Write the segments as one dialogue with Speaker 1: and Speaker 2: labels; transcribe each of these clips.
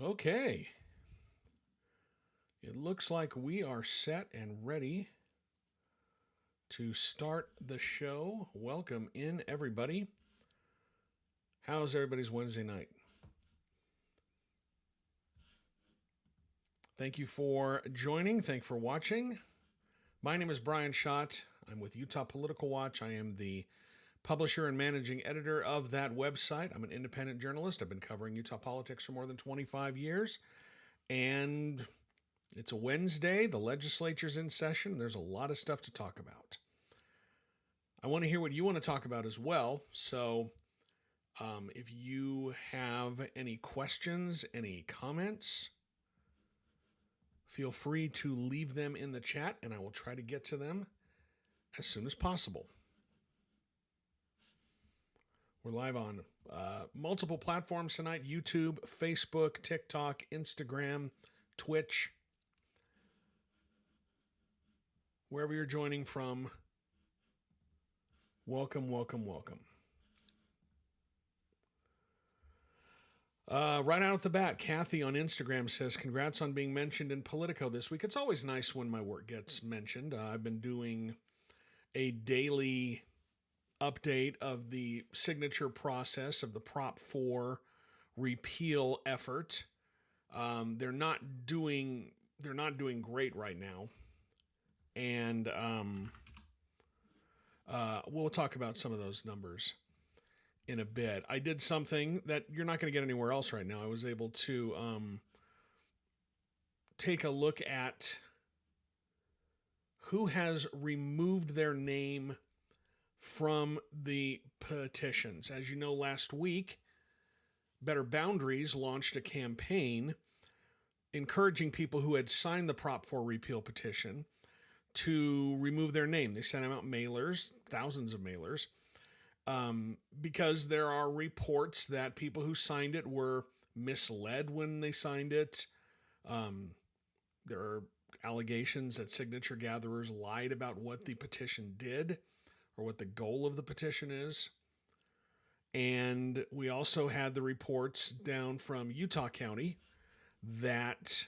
Speaker 1: Okay. It looks like we are set and ready to start the show. Welcome in, everybody. How's everybody's Wednesday night? Thank you for joining. Thank you for watching. My name is Brian Schott. I'm with Utah Political Watch. I am the publisher and managing editor of that website. I'm an independent journalist. I've been covering Utah politics for more than 25 years. And it's a Wednesday. The legislature's in session. There's a lot of stuff to talk about. I want to hear what you want to talk about as well. So if you have any questions, any comments, feel free to leave them in the chat and I will try to get to them as soon as possible. We're live on multiple platforms tonight: YouTube, Facebook, TikTok, Instagram, Twitch. Wherever you're joining from, welcome, welcome, welcome. Right out at the bat, Kathy on Instagram says, congrats on being mentioned in Politico this week. It's always nice when my work gets mentioned. I've been doing a daily update of the signature process of the Prop 4 repeal effort. They're not doing great right now. And we'll talk about some of those numbers in a bit. I did something that you're not going to get anywhere else right now. I was able to take a look at who has removed their name from the petitions. As you know, last week, Better Boundaries launched a campaign encouraging people who had signed the Prop 4 repeal petition to remove their name. They sent out mailers, thousands of mailers, because there are reports that people who signed it were misled when they signed it. There are allegations that signature gatherers lied about what the petition did or what the goal of the petition is. And we also had the reports down from Utah County that,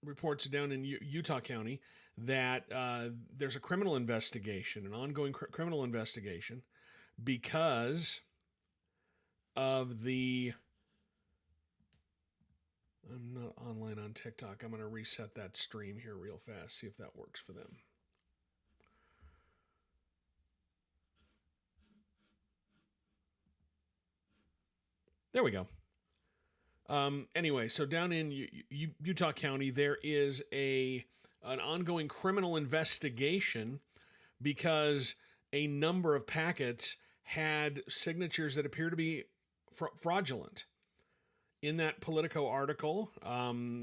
Speaker 1: reports down in Utah County that there's a criminal investigation, an ongoing criminal investigation, because of the... I'm not online on TikTok. I'm going to reset that stream here real fast, see if that works for them. There we go. Anyway, so down in Utah County, there is an ongoing criminal investigation because a number of packets had signatures that appear to be fraudulent. In that Politico article,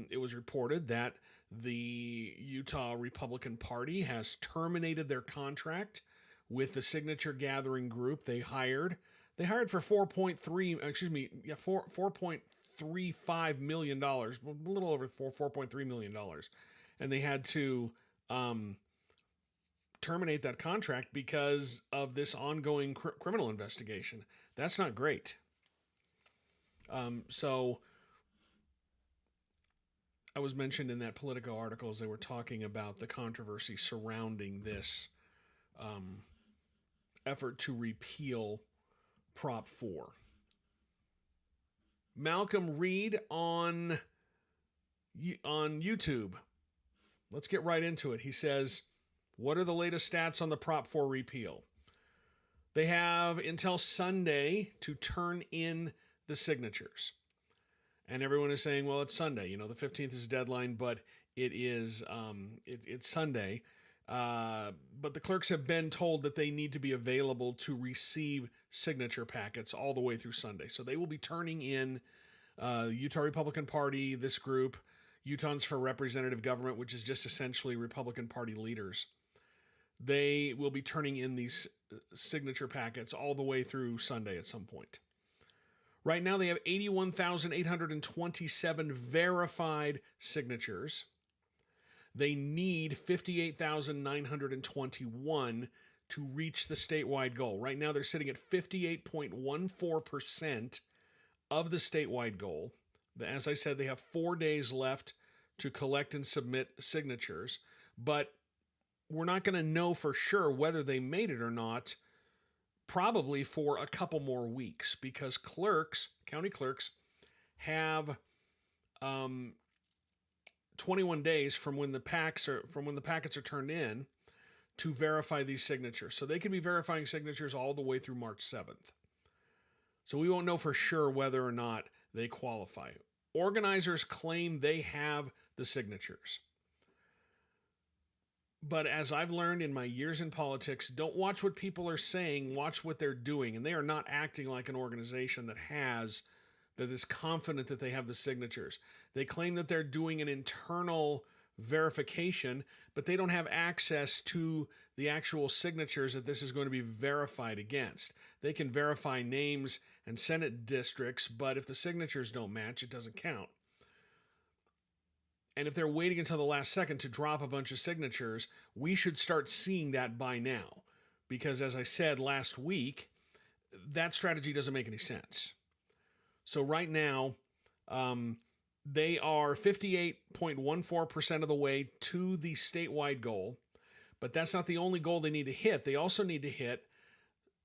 Speaker 1: it was reported that the Utah Republican Party has terminated their contract with the signature gathering group they hired. They hired for $4.35 million, a little over $4.3 million. And they had to terminate that contract because of this ongoing criminal investigation. That's not great. So I was mentioned in that Politico article as they were talking about the controversy surrounding this effort to repeal Prop 4. Malcolm Reed on YouTube. Let's get right into it. He says, what are the latest stats on the Prop 4 repeal? They have until Sunday to turn in the signatures. And everyone is saying, well, it's Sunday. You know, the 15th is a deadline, but it is it's Sunday. But the clerks have been told that they need to be available to receive signature packets all the way through Sunday. So they will be turning in Utah Republican Party, this group, Utahns for Representative Government, which is just essentially Republican Party leaders. They will be turning in these signature packets all the way through Sunday at some point. Right now, they have 81,827 verified signatures. They need 58,921 to reach the statewide goal. Right now, they're sitting at 58.14% of the statewide goal. As I said, they have 4 days left to collect and submit signatures, but we're not going to know for sure whether they made it or not, probably for a couple more weeks, because county clerks, have 21 days from when the packets are turned in to verify these signatures. So they could be verifying signatures all the way through March 7th. So we won't know for sure whether or not they qualify. Organizers claim they have the signatures. But as I've learned in my years in politics, don't watch what people are saying, watch what they're doing. And they are not acting like an organization that is confident that they have the signatures. They claim that they're doing an internal verification, but they don't have access to the actual signatures that this is going to be verified against. They can verify names and Senate districts, but if the signatures don't match, it doesn't count. And if they're waiting until the last second to drop a bunch of signatures, we should start seeing that by now. Because as I said last week, that strategy doesn't make any sense. So right now, they are 58.14% of the way to the statewide goal. But that's not the only goal they need to hit. They also need to hit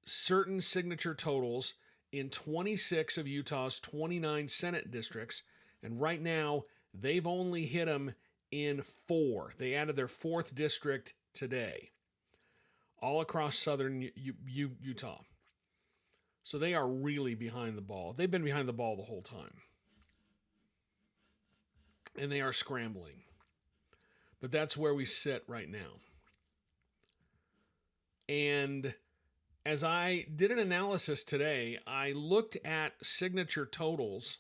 Speaker 1: certain signature totals in 26 of Utah's 29 Senate districts. And right now, they've only hit them in 4. They added their 4th district today, all across southern Utah. So they are really behind the ball. They've been behind the ball the whole time. And they are scrambling. But that's where we sit right now. And as I did an analysis today, I looked at signature totals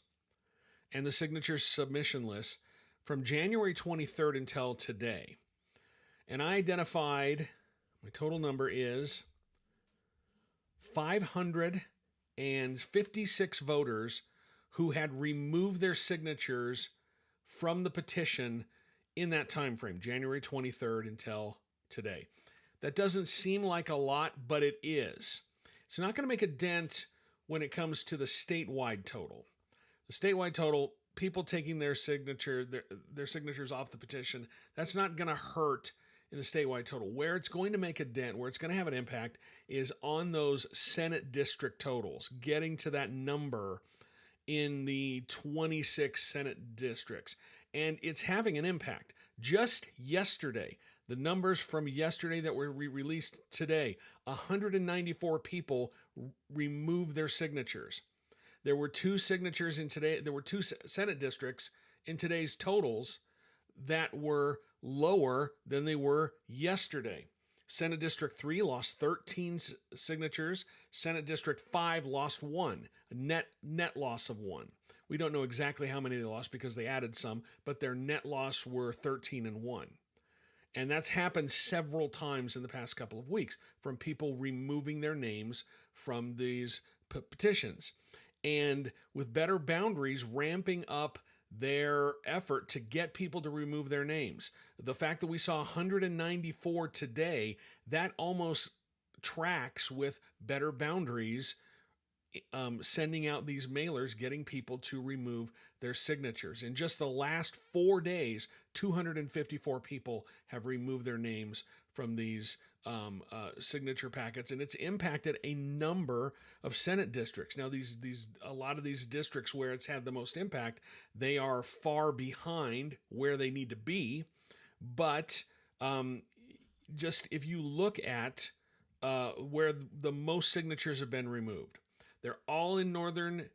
Speaker 1: and the signature submission list from January 23rd until today. And I identified, my total number is 556 voters who had removed their signatures from the petition in that time frame, January 23rd until today. That doesn't seem like a lot, but it is. It's not going to make a dent when it comes to the statewide total. The statewide total, people taking their signatures off the petition, that's not going to hurt in the statewide total. Where it's going to make a dent, where it's going to have an impact, is on those Senate district totals, getting to that number in the 26 Senate districts. And it's having an impact. Just yesterday, the numbers from yesterday that were released today, 194 people removed their signatures. There were 2 signatures in today. There were 2 Senate districts in today's totals that were lower than they were yesterday. Senate District 3 lost 13 signatures. Senate District 5 lost 1, a net loss of 1. We don't know exactly how many they lost because they added some, but their net loss were 13 and 1. And that's happened several times in the past couple of weeks from people removing their names from these petitions. And with Better Boundaries ramping up their effort to get people to remove their names, the fact that we saw 194 today, that almost tracks with Better Boundaries sending out these mailers, getting people to remove their signatures. In just the last 4 days, 254 people have removed their names from these signature packets, and it's impacted a number of Senate districts. Now, a lot of these districts where it's had the most impact, they are far behind where they need to be. But just if you look at where the most signatures have been removed, they're all in northern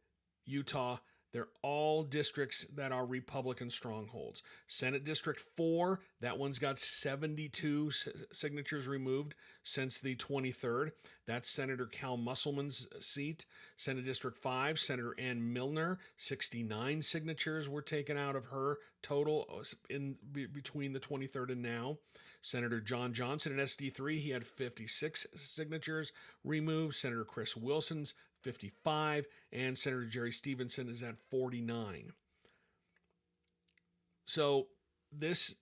Speaker 1: Utah. They're all districts that are Republican strongholds. Senate District 4, that one's got 72 signatures removed since the 23rd. That's Senator Cal Musselman's seat. Senate District 5, Senator Ann Milner, 69 signatures were taken out of her total in between the 23rd and now. Senator John Johnson at SD3, he had 56 signatures removed. Senator Chris Wilson's 55, and Senator Jerry Stevenson is at 49. So this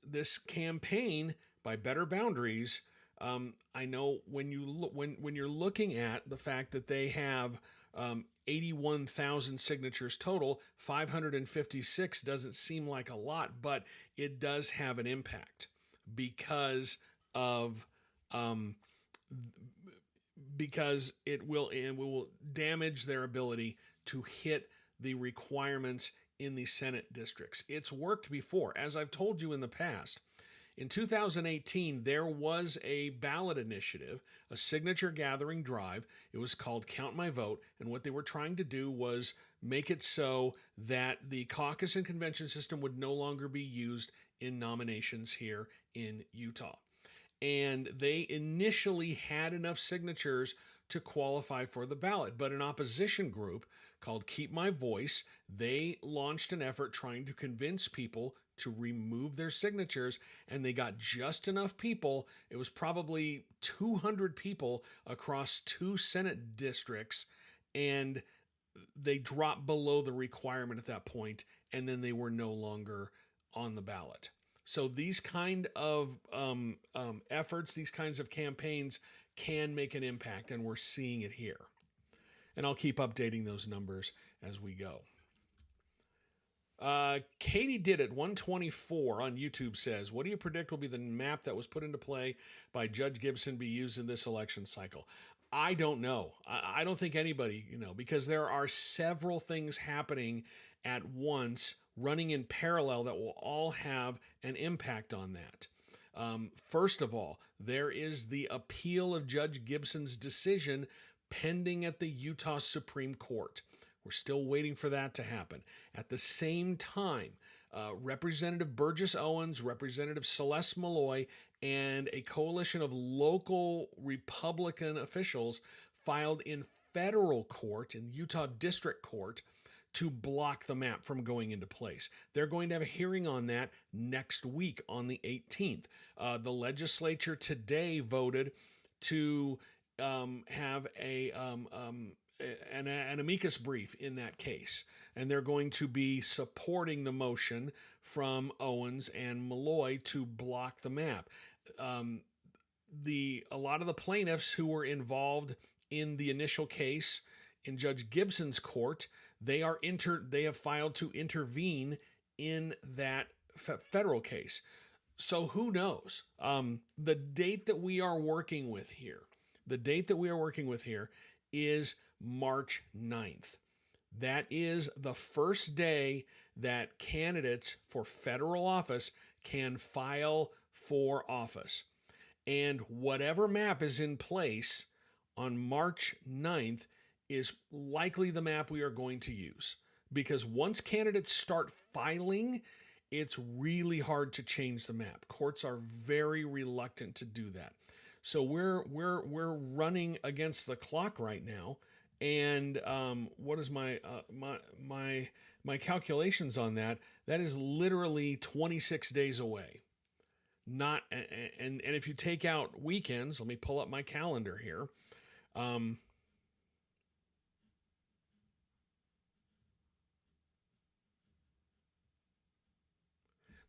Speaker 1: campaign by Better Boundaries I know when you look when you're looking at the fact that they have 81,000 signatures total, 556 doesn't seem like a lot, but it does have an impact because of um, because it will damage their ability to hit the requirements in the Senate districts. It's worked before, as I've told you in the past. In 2018, there was a ballot initiative, a signature gathering drive. It was called Count My Vote. And what they were trying to do was make it so that the caucus and convention system would no longer be used in nominations here in Utah. And they initially had enough signatures to qualify for the ballot. But an opposition group called Keep My Voice, they launched an effort trying to convince people to remove their signatures, and they got just enough people. It was probably 200 people across 2 Senate districts, and they dropped below the requirement at that point, and then they were no longer on the ballot. So these kind of efforts, these kinds of campaigns can make an impact, and we're seeing it here. And I'll keep updating those numbers as we go. Katie Did It 124 on YouTube says, what do you predict will be the map that was put into play by Judge Gibson be used in this election cycle? I don't know. I don't think anybody, because there are several things happening at once running in parallel that will all have an impact on that. First of all, there is the appeal of Judge Gibson's decision pending at the Utah Supreme Court. We're still waiting for that to happen. At the same time, Representative Burgess Owens, Representative Celeste Malloy, and a coalition of local Republican officials filed in federal court, in Utah District Court, to block the map from going into place. They're going to have a hearing on that next week on the 18th. The legislature today voted to have an amicus brief in that case, and they're going to be supporting the motion from Owens and Malloy to block the map. A lot of the plaintiffs who were involved in the initial case in Judge Gibson's court, they have filed to intervene in that federal case. So who knows? The date that we are working with here is March 9th. That is the first day that candidates for federal office can file for office. And whatever map is in place on March 9th is likely the map we are going to use. Because once candidates start filing, it's really hard to change the map. Courts are very reluctant to do that. So we're running against the clock right now. And what is my calculations on that? That is literally 26 days away. And if you take out weekends, let me pull up my calendar here.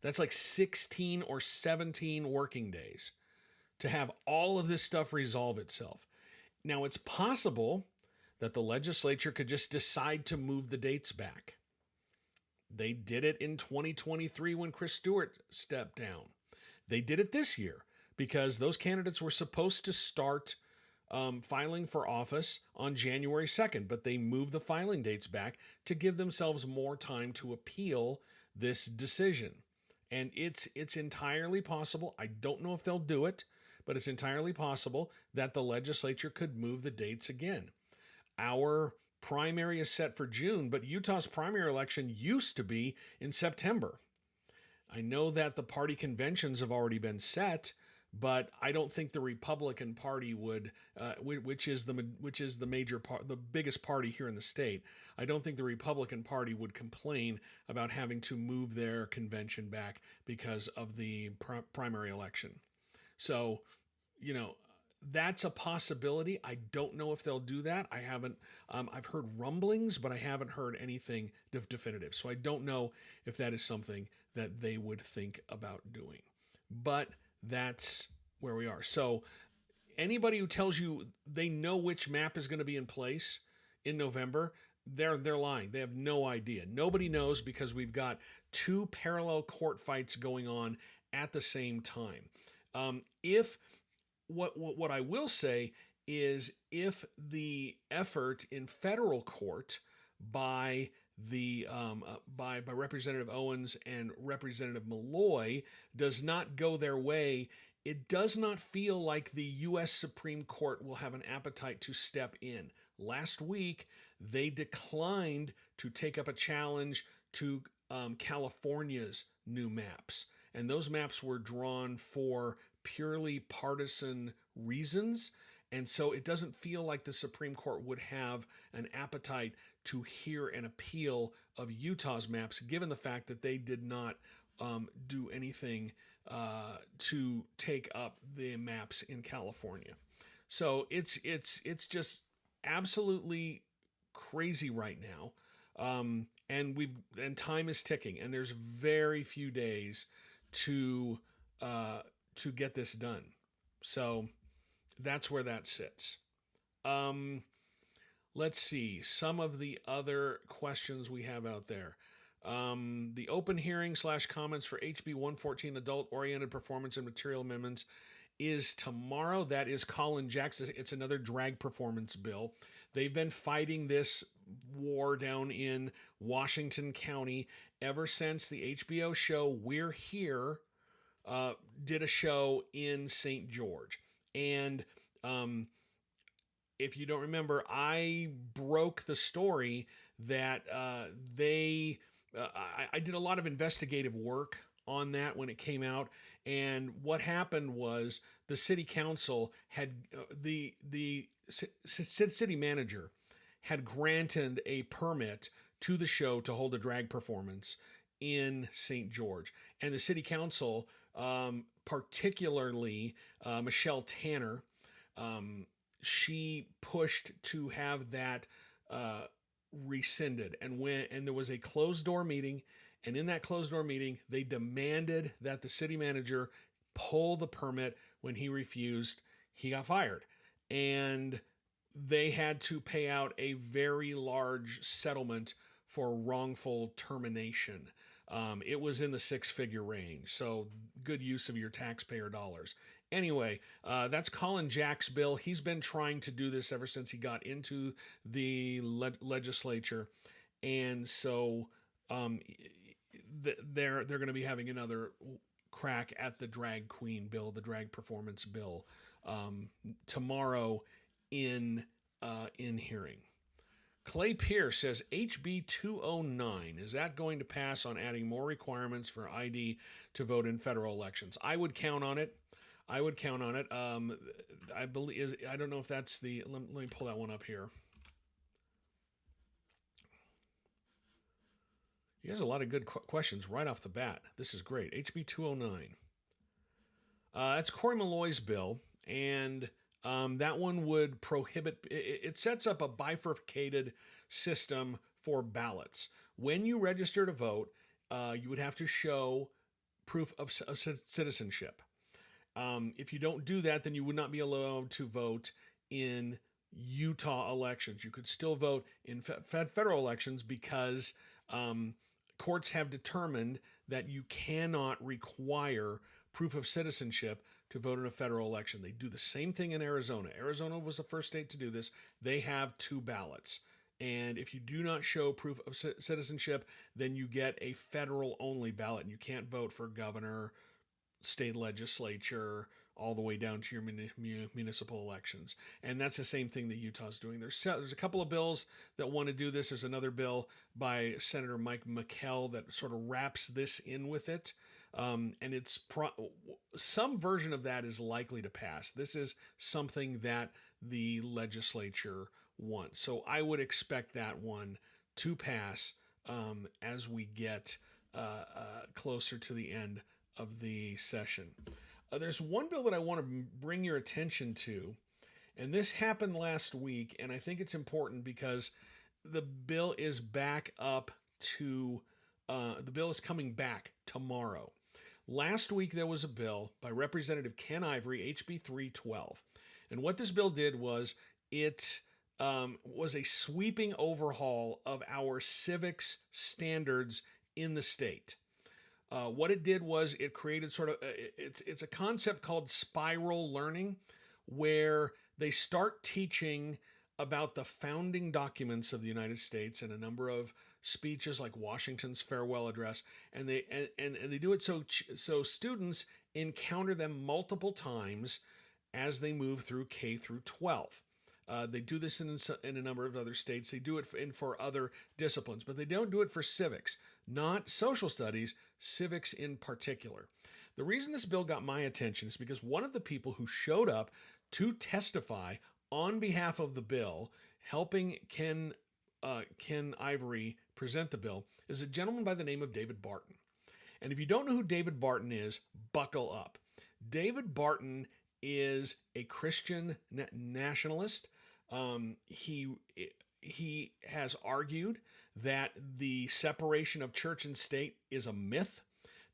Speaker 1: That's like 16 or 17 working days to have all of this stuff resolve itself. Now, it's possible that the legislature could just decide to move the dates back. They did it in 2023 when Chris Stewart stepped down. They did it this year because those candidates were supposed to start filing for office on January 2nd, but they moved the filing dates back to give themselves more time to appeal this decision. And it's entirely possible. I don't know if they'll do it, but it's entirely possible that the legislature could move the dates again. Our primary is set for June, but Utah's primary election used to be in September. I know that the party conventions have already been set, but I don't think the Republican Party would, which is the major part, the biggest party here in the state. I don't think the Republican Party would complain about having to move their convention back because of the primary election. So, that's a possibility. I don't know if they'll do that. I haven't. I've heard rumblings, but I haven't heard anything definitive. So I don't know if that is something that they would think about doing. But that's where we are. So Anybody who tells you they know which map is going to be in place in November, they're lying. They have no idea. Nobody knows because we've got two parallel court fights going on at the same time. If what I will say is if the effort in federal court by by Representative Owens and Representative Malloy does not go their way, it does not feel like the U.S. Supreme Court will have an appetite to step in. Last week, they declined to take up a challenge to California's new maps. And those maps were drawn for purely partisan reasons. And so it doesn't feel like the Supreme Court would have an appetite to hear an appeal of Utah's maps, given the fact that they did not do anything to take up the maps in California. So it's just absolutely crazy right now, and time is ticking, and there's very few days to get this done. So that's where that sits. Let's see some of the other questions we have out there. The open hearing / comments for HB 114 adult-oriented performance and material amendments is tomorrow. That is Colin Jackson. It's another drag performance bill. They've been fighting this war down in Washington County ever since the HBO show We're Here did a show in St. George. And if you don't remember, I broke the story that I did a lot of investigative work on that when it came out. And what happened was the city council had the city manager had granted a permit to the show to hold a drag performance in St. George. And the city council, particularly Michelle Tanner, she pushed to have that rescinded. And there was a closed door meeting. And in that closed door meeting, they demanded that the city manager pull the permit. When he refused, he got fired. And they had to pay out a very large settlement for wrongful termination. It was in the six-figure range, so good use of your taxpayer dollars. Anyway, that's Colin Jack's bill. He's been trying to do this ever since he got into the legislature, and so they're going to be having another crack at the drag queen bill, the drag performance bill, tomorrow in hearing. Clay Pierce says HB 209, is that going to pass on adding more requirements for ID to vote in federal elections? I would count on it. I believe, I don't know if that's the, let me pull that one up here. You guys have a lot of good questions right off the bat. This is great. HB 209. That's Cory Malloy's bill, and that one would prohibit, it sets up a bifurcated system for ballots. When you register to vote, you would have to show proof of citizenship. If you don't do that, then you would not be allowed to vote in Utah elections. You could still vote in federal elections because courts have determined that you cannot require proof of citizenship to vote in a federal election. They do the same thing in Arizona. Arizona was the first state to do this. They have two ballots. And if you do not show proof of citizenship, then you get a federal only ballot. And you can't vote for governor, state legislature, all the way down to your municipal elections. And that's the same thing that Utah's doing. There's a couple of bills that want to do this. There's another bill by Senator Mike McKell that sort of wraps this in with it. And it's some version of that is likely to pass. This is something that the legislature wants. So I would expect that one to pass as we get closer to the end of the session. There's one bill that I want to bring your attention to, and this happened last week, and I think it's important because the bill is back up to, the bill is coming back tomorrow. Last week, there was a bill by Representative Ken Ivory, HB 312, And what this bill did was it was a sweeping overhaul of our civics standards in the state. What it did was it created sort of it's a concept called spiral learning, where they start teaching about the founding documents of the United States and a number of speeches like Washington's farewell address, and they do it so students encounter them multiple times as they move through K through 12. They do this in a number of other states. They do it for other disciplines, but they don't do it for civics, not social studies, civics in particular. The reason this bill got my attention is because one of the people who showed up to testify on behalf of the bill, helping Ken Ivory present the bill, is a gentleman by the name of David Barton. And if you don't know who David Barton is, buckle up. David Barton is a Christian nationalist. He has argued that the separation of church and state is a myth,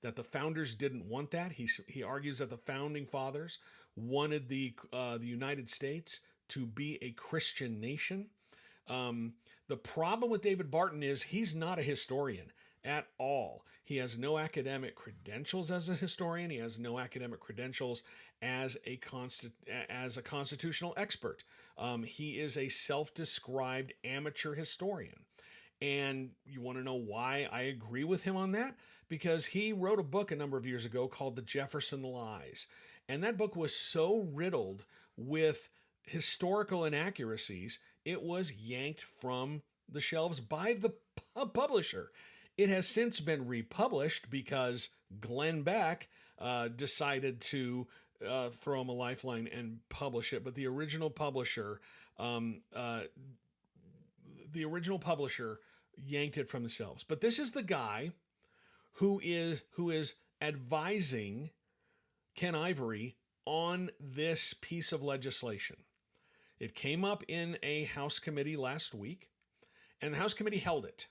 Speaker 1: that the founders didn't want that. He argues that the founding fathers wanted the United States to be a Christian nation. The problem with David Barton is he's not a historian at all. He has no academic credentials as a historian. He has no academic credentials as a constitutional expert. He is a self-described amateur historian. And you want to know why I agree with him on that? Because he wrote a book a number of years ago called The Jefferson Lies. And that book was so riddled with historical inaccuracies, it was yanked from the shelves by the publisher. It has since been republished because Glenn Beck decided to throw him a lifeline and publish it. But the original publisher yanked it from the shelves. But this is the guy who is advising Ken Ivory on this piece of legislation. It came up in a House committee last week, and the House committee held it.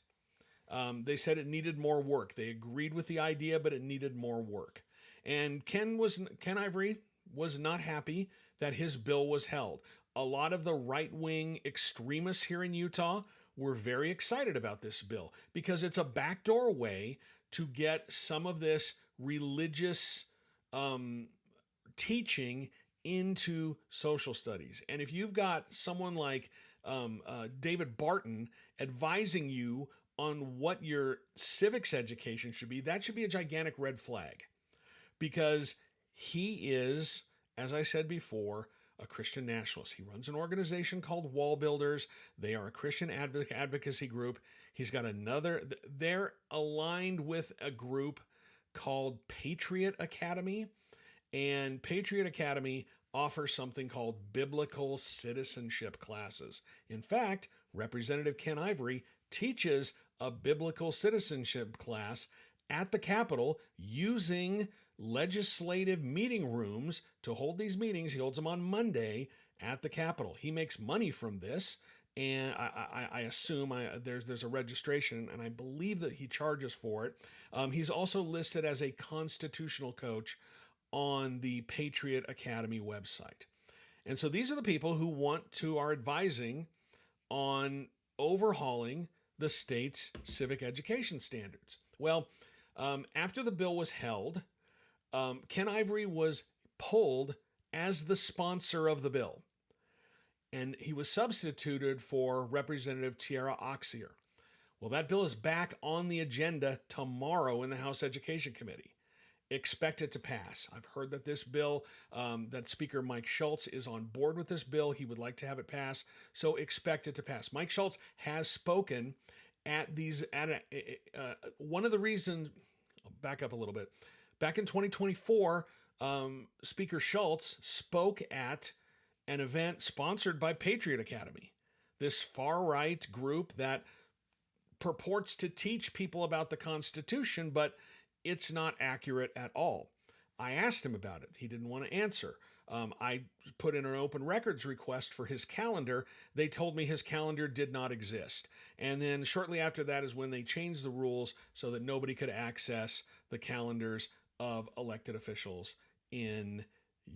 Speaker 1: They said it needed more work. They agreed with the idea, but it needed more work. And Ken Ivory was not happy that his bill was held. A lot of the right-wing extremists here in Utah were very excited about this bill because it's a backdoor way to get some of this religious teaching into social studies. And if you've got someone like David Barton advising you on what your civics education should be, that should be a gigantic red flag, because he is, as I said before, a Christian nationalist. He runs an organization called Wall Builders. They are a Christian advocacy group. He's got they're aligned with a group called Patriot Academy, and Patriot Academy offers something called biblical citizenship classes. In fact, Representative Ken Ivory teaches a biblical citizenship class at the Capitol using legislative meeting rooms to hold these meetings. He holds them on Monday at the Capitol. He makes money from this, and I assume there's a registration, and I believe that he charges for it. He's also listed as a constitutional coach on the Patriot Academy website. And so these are the people who are advising on overhauling the state's civic education standards. Well, after the bill was held, Ken Ivory was pulled as the sponsor of the bill, and he was substituted for Representative Tiara Oxier. Well, that bill is back on the agenda tomorrow in the House Education Committee. Expect it to pass. I've heard that this bill, that Speaker Mike Schultz is on board with this bill. He would like to have it pass, so expect it to pass. Mike Schultz has spoken at one of the reasons. I'll back up a little bit. Back in 2024, Speaker Schultz spoke at an event sponsored by Patriot Academy, this far-right group that purports to teach people about the Constitution, but it's not accurate at all. I asked him about it. He didn't want to answer. I put in an open records request for his calendar. They told me his calendar did not exist. And then shortly after that is when they changed the rules so that nobody could access the calendars of elected officials in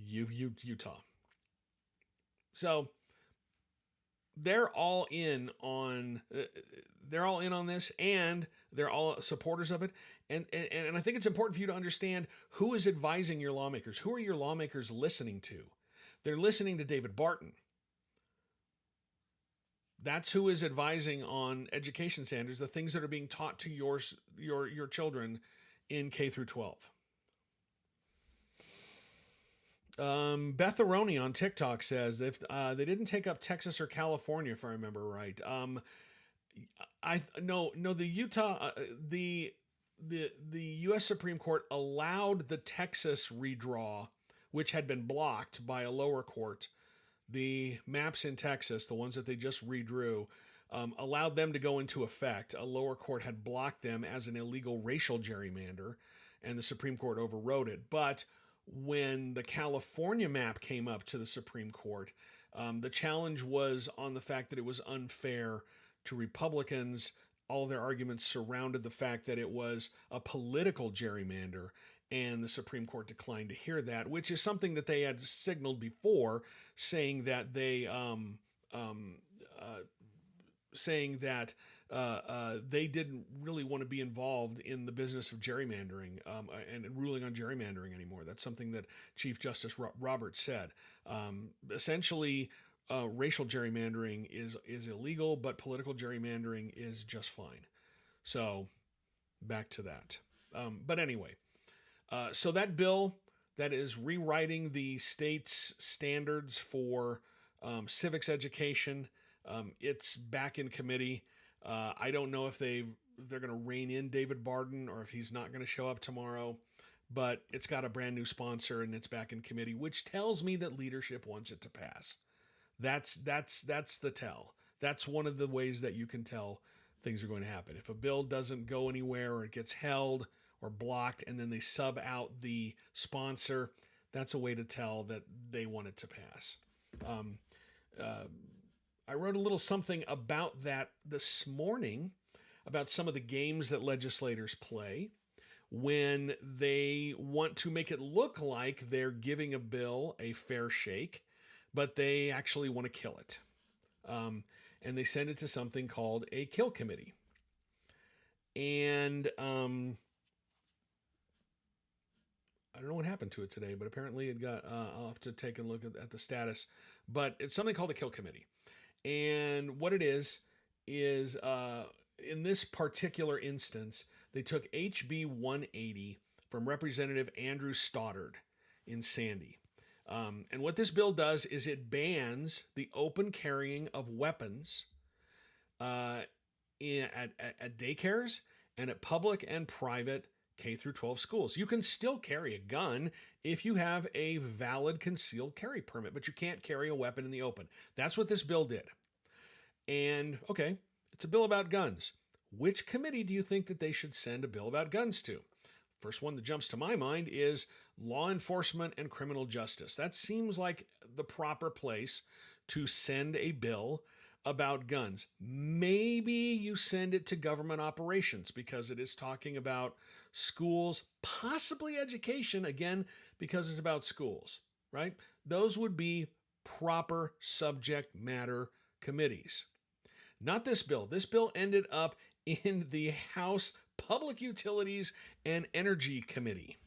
Speaker 1: Utah. So they're all in on this, and they're all supporters of it. And I think it's important for you to understand who is advising your lawmakers. Who are your lawmakers listening to? They're listening to David Barton. That's who is advising on education standards, the things that are being taught to your children in K through 12. Beth Aroni on TikTok says if they didn't take up Texas or California, if I remember right. The Utah the U.S. Supreme Court allowed the Texas redraw, which had been blocked by a lower court. The maps in Texas, the ones that they just redrew, allowed them to go into effect. A lower court had blocked them as an illegal racial gerrymander, and the Supreme Court overrode it. But when the California map came up to the Supreme Court, the challenge was on the fact that it was unfair to Republicans. All of their arguments surrounded the fact that it was a political gerrymander, and the Supreme Court declined to hear that, which is something that they had signaled before, saying that they they didn't really want to be involved in the business of gerrymandering and ruling on gerrymandering anymore. That's something that Chief Justice Roberts said. Essentially, racial gerrymandering is illegal, but political gerrymandering is just fine. So back to that. But anyway, so that bill that is rewriting the state's standards for civics education, it's back in committee. I don't know if they're going to rein in David Barton or if he's not going to show up tomorrow, but it's got a brand new sponsor and it's back in committee, which tells me that leadership wants it to pass. That's the tell. That's one of the ways that you can tell things are going to happen. If a bill doesn't go anywhere or it gets held or blocked and then they sub out the sponsor, that's a way to tell that they want it to pass. I wrote a little something about that this morning, about some of the games that legislators play when they want to make it look like they're giving a bill a fair shake, but they actually want to kill it. And they send it to something called a kill committee. And I don't know what happened to it today, but apparently it got, I'll have to take a look at the status, but it's something called a kill committee. And what it is in this particular instance, they took HB 180 from Representative Andrew Stoddard in Sandy. And what this bill does is it bans the open carrying of weapons at daycares and at public and private K through 12 schools. You can still carry a gun if you have a valid concealed carry permit, but you can't carry a weapon in the open. That's what this bill did. And okay, it's a bill about guns. Which committee do you think that they should send a bill about guns to? First one that jumps to my mind is Law Enforcement and Criminal Justice. That seems like the proper place to send a bill about guns. Maybe you send it to Government Operations because it is talking about schools, possibly education, again, because it's about schools, right? Those would be proper subject matter committees. Not this bill. This bill ended up in the House Public Utilities and Energy Committee,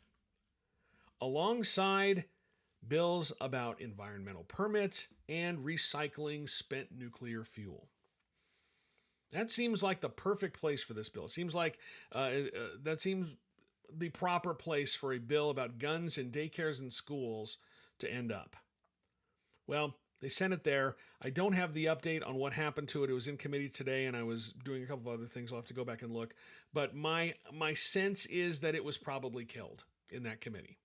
Speaker 1: alongside bills about environmental permits and recycling spent nuclear fuel. That seems like the perfect place for this bill. It seems like that seems the proper place for a bill about guns in daycares and schools to end up. Well, they sent it there. I don't have the update on what happened to it. It was in committee today, and I was doing a couple of other things. I'll have to go back and look. But my sense is that it was probably killed in that committee,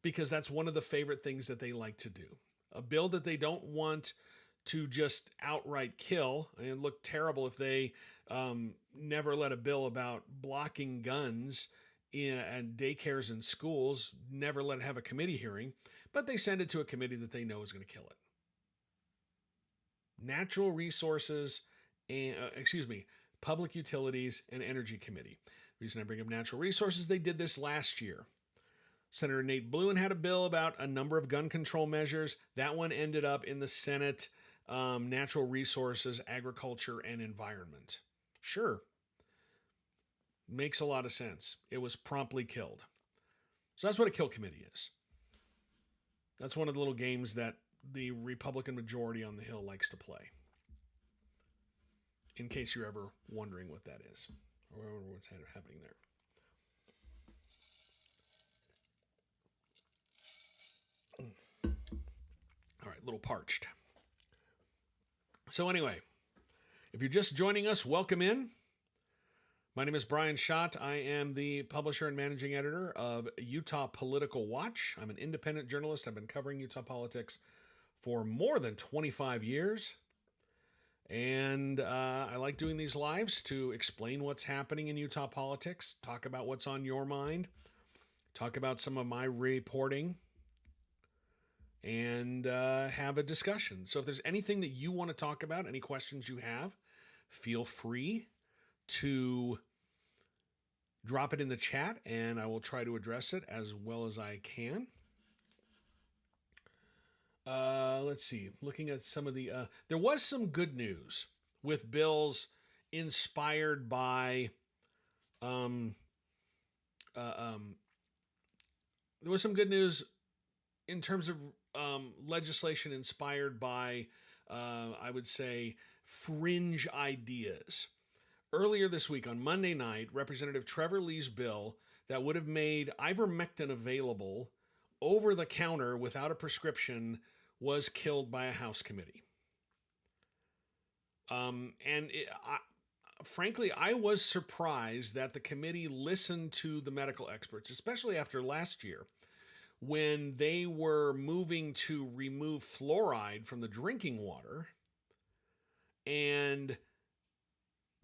Speaker 1: because that's one of the favorite things that they like to do. A bill that they don't want to just outright kill. And it'd look terrible if they never let a bill about blocking guns at daycares and schools, never let it have a committee hearing, but they send it to a committee that they know is going to kill it. Natural Resources, and Public Utilities and Energy Committee. The reason I bring up Natural Resources, they did this last year. Senator Nate Bluin had a bill about a number of gun control measures. That one ended up in the Senate Natural Resources, Agriculture, and Environment. Sure. Makes a lot of sense. It was promptly killed. So that's what a kill committee is. That's one of the little games that the Republican majority on the Hill likes to play. In case you're ever wondering what that is, or what's happening there. All right, a little parched. So anyway, if you're just joining us, welcome in. My name is Brian Schott. I am the publisher and managing editor of Utah Political Watch. I'm an independent journalist. I've been covering Utah politics for more than 25 years. And I like doing these lives to explain what's happening in Utah politics, talk about what's on your mind, talk about some of my reporting, and have a discussion. So if there's anything that you want to talk about, any questions you have, feel free to drop it in the chat, and I will try to address it as well as I can. Let's see. Looking at some of the... there was some good news with bills inspired by... there was some good news in terms of legislation inspired by, I would say, fringe ideas. Earlier this week, on Monday night, Representative Trevor Lee's bill that would have made ivermectin available over the counter without a prescription was killed by a House committee. Frankly, I was surprised that the committee listened to the medical experts, especially after last year, when they were moving to remove fluoride from the drinking water, and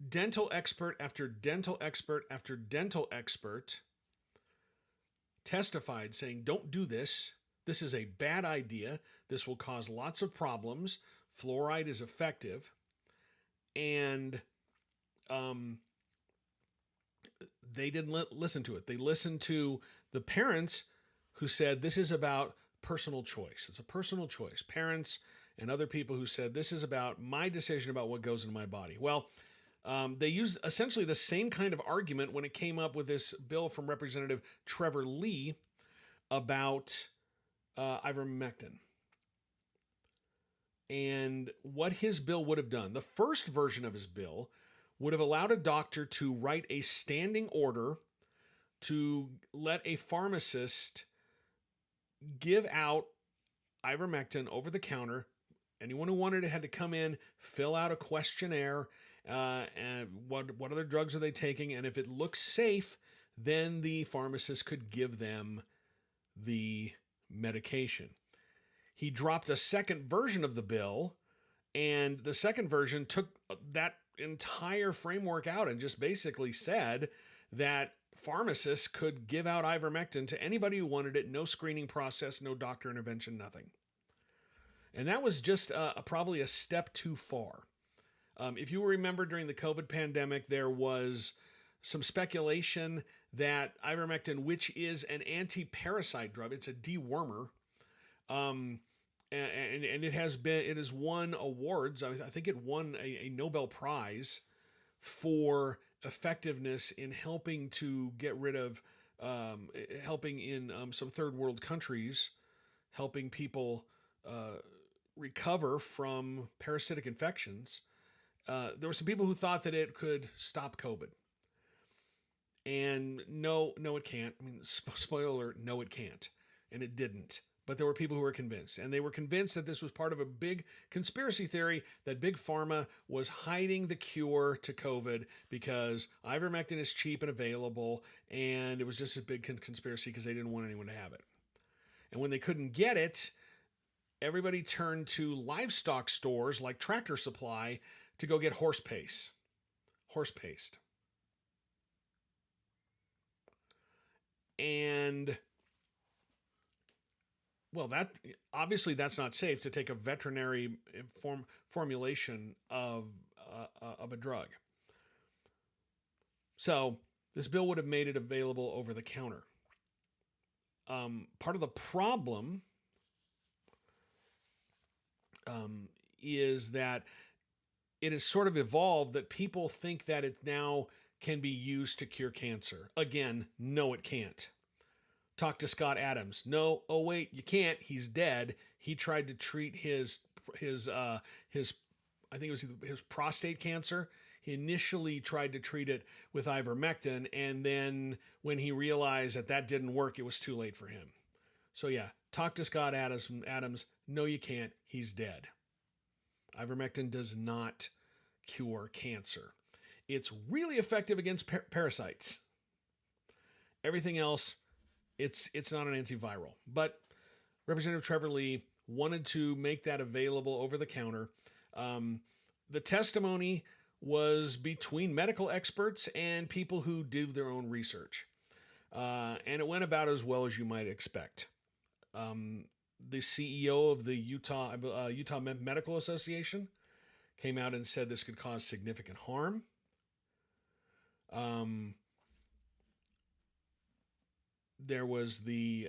Speaker 1: dental expert after dental expert after dental expert testified saying, don't do this. This is a bad idea. This will cause lots of problems. Fluoride is effective. And they didn't listen to it. They listened to the parents who said this is about personal choice. It's a personal choice. Parents and other people who said this is about my decision about what goes into my body. Well, they used essentially the same kind of argument when it came up with this bill from Representative Trevor Lee about ivermectin. And what his bill would have done, the first version of his bill would have allowed a doctor to write a standing order to let a pharmacist give out ivermectin over the counter. Anyone who wanted it had to come in, fill out a questionnaire, and what other drugs are they taking, and if it looks safe, then the pharmacist could give them the medication. He dropped a second version of the bill, and the second version took that entire framework out and just basically said that pharmacists could give out ivermectin to anybody who wanted it, no screening process, no doctor intervention, nothing. And that was just probably a step too far. If you remember during the COVID pandemic, there was some speculation that ivermectin, which is an anti-parasite drug, it's a dewormer, and it has won awards. I think it won a Nobel Prize for effectiveness in helping to get rid of, helping in some third world countries, helping people recover from parasitic infections. There were some people who thought that it could stop COVID. And no, it can't. I mean, spoiler alert, no, it can't. And it didn't. But there were people who were convinced. And they were convinced that this was part of a big conspiracy theory that Big Pharma was hiding the cure to COVID because ivermectin is cheap and available. And it was just a big conspiracy because they didn't want anyone to have it. And when they couldn't get it, everybody turned to livestock stores like Tractor Supply to go get horse paste. And, well, that obviously that's not safe to take a veterinary formulation of a drug. So this bill would have made it available over the counter. part of the problem is that it has sort of evolved that people think that it now can be used to cure cancer. Again, no, it can't. Talk to Scott Adams. No, oh wait, you can't. He's dead. He tried to treat his I think it was his prostate cancer. He initially tried to treat it with ivermectin, and then when he realized that that didn't work, it was too late for him. So yeah, talk to Scott Adams. No, you can't. He's dead. Ivermectin does not cure cancer. It's really effective against parasites. Everything else, it's not an antiviral. But Representative Trevor Lee wanted to make that available over the counter. The testimony was between medical experts and people who do their own research. And it went about as well as you might expect. The CEO of the Utah Medical Association came out and said this could cause significant harm. There was a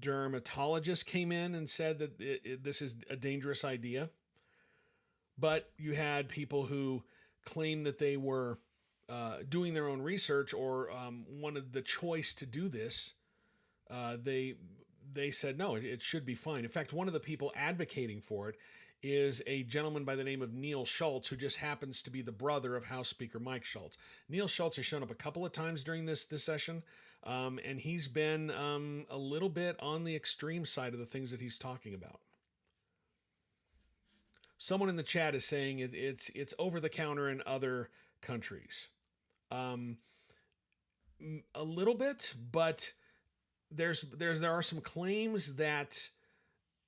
Speaker 1: dermatologist came in and said that this is a dangerous idea. But you had people who claimed that they were doing their own research or wanted the choice to do this. They said, no, it should be fine. In fact, one of the people advocating for it is a gentleman by the name of Neil Schultz, who just happens to be the brother of House Speaker Mike Schultz. Neil Schultz has shown up a couple of times during this session, and he's been a little bit on the extreme side of the things that he's talking about. Someone in the chat is saying it's over the counter in other countries. A little bit, but there are some claims that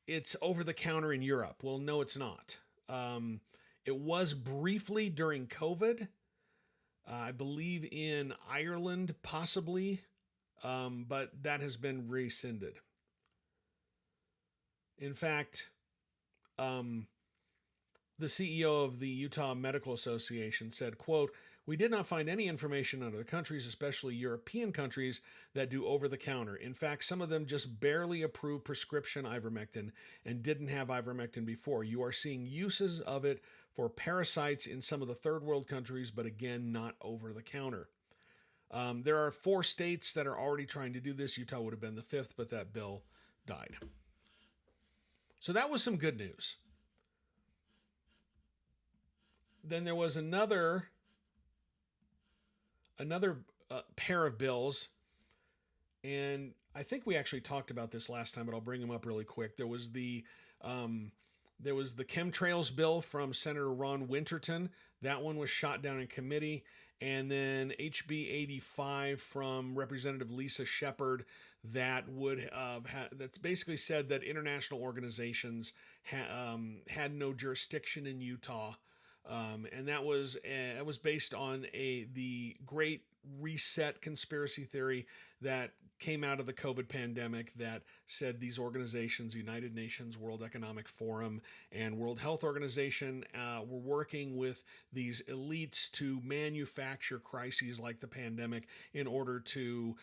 Speaker 1: it's over the counter in Europe. Well, no, it's not. It was briefly during COVID. I believe in Ireland, possibly, but that has been rescinded. In fact, the CEO of the Utah Medical Association said, quote, "We did not find any information on other countries, especially European countries, that do over-the-counter. In fact, some of them just barely approve prescription ivermectin and didn't have ivermectin before. You are seeing uses of it for parasites in some of the third world countries, but again, not over-the-counter." There are 4 states that are already trying to do this. Utah would have been the 5th, but that bill died. So that was some good news. Then there was another pair of bills, and I think we actually talked about this last time, but I'll bring them up really quick. There was the chemtrails bill from Senator Ron Winterton. That one was shot down in committee. And then HB 85 from Representative Lisa Shepard that would that's basically said that international organizations had no jurisdiction in Utah. And that was based on the Great Reset conspiracy theory that came out of the COVID pandemic that said these organizations, United Nations, World Economic Forum, and World Health Organization, were working with these elites to manufacture crises like the pandemic in order to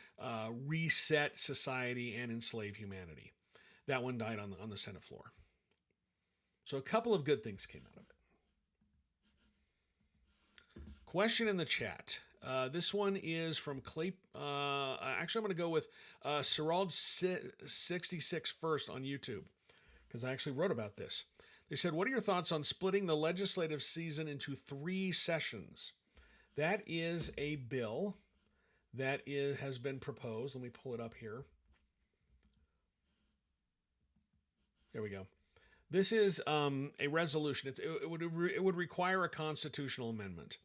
Speaker 1: reset society and enslave humanity. That one died on the Senate floor. So a couple of good things came out of it. Question in the chat. This one is from Clay. Actually, I'm going to go with Serald66 first on YouTube because I actually wrote about this. They said, "What are your thoughts on splitting the legislative season into 3 sessions?" That is a bill that has been proposed. Let me pull it up here. There we go. This is a resolution. It would require a constitutional amendment.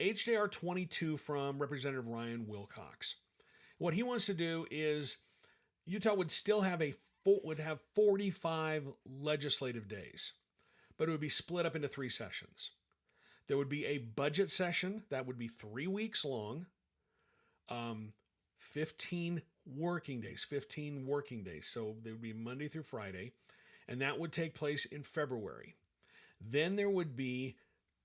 Speaker 1: HJR 22 from Representative Ryan Wilcox. What he wants to do is Utah would still have 45 legislative days, but it would be split up into 3 sessions. There would be a budget session that would be 3 weeks long, 15 working days. So they would be Monday through Friday, and that would take place in February. Then there would be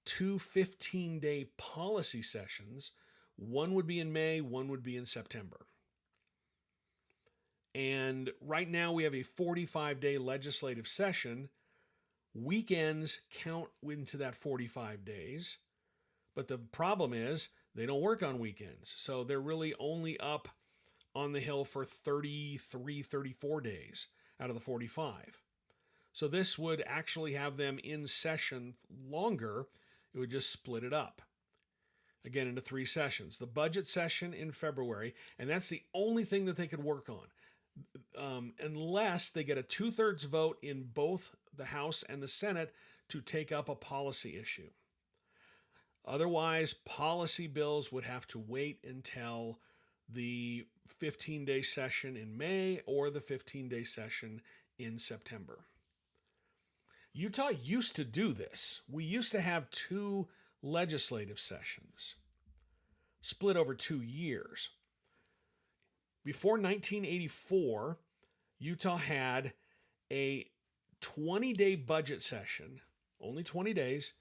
Speaker 1: 2 15-day policy sessions. One would be in May, one would be in September. And right now we have a 45-day legislative session. Weekends count into that 45 days. But the problem is they don't work on weekends. So they're really only up on the Hill for 33, 34 days out of the 45. So this would actually have them in session longer. It would just split it up again into 3 sessions. The budget session in February, and that's the only thing that they could work on, unless they get a 2/3 vote in both the House and the Senate to take up a policy issue. Otherwise, policy bills would have to wait until the 15-day session in May or the 15-day session in September. Utah used to do this. We used to have 2 legislative sessions split over 2 years. Before 1984, Utah had a 20-day budget session, only 20 days,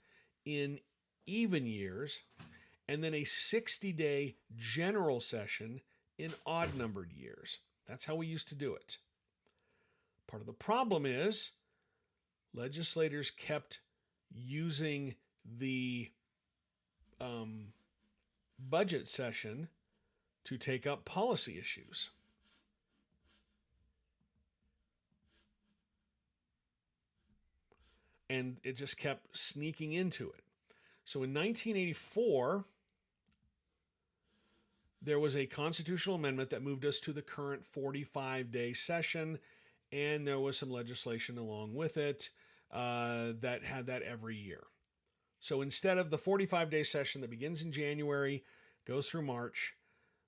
Speaker 1: in even years, and then a 60-day general session in odd-numbered years. That's how we used to do it. Part of the problem is legislators kept using the budget session to take up policy issues. And it just kept sneaking into it. So in 1984, there was a constitutional amendment that moved us to the current 45-day session, and there was some legislation along with it that had that every year. So instead of the 45-day session that begins in January, goes through March,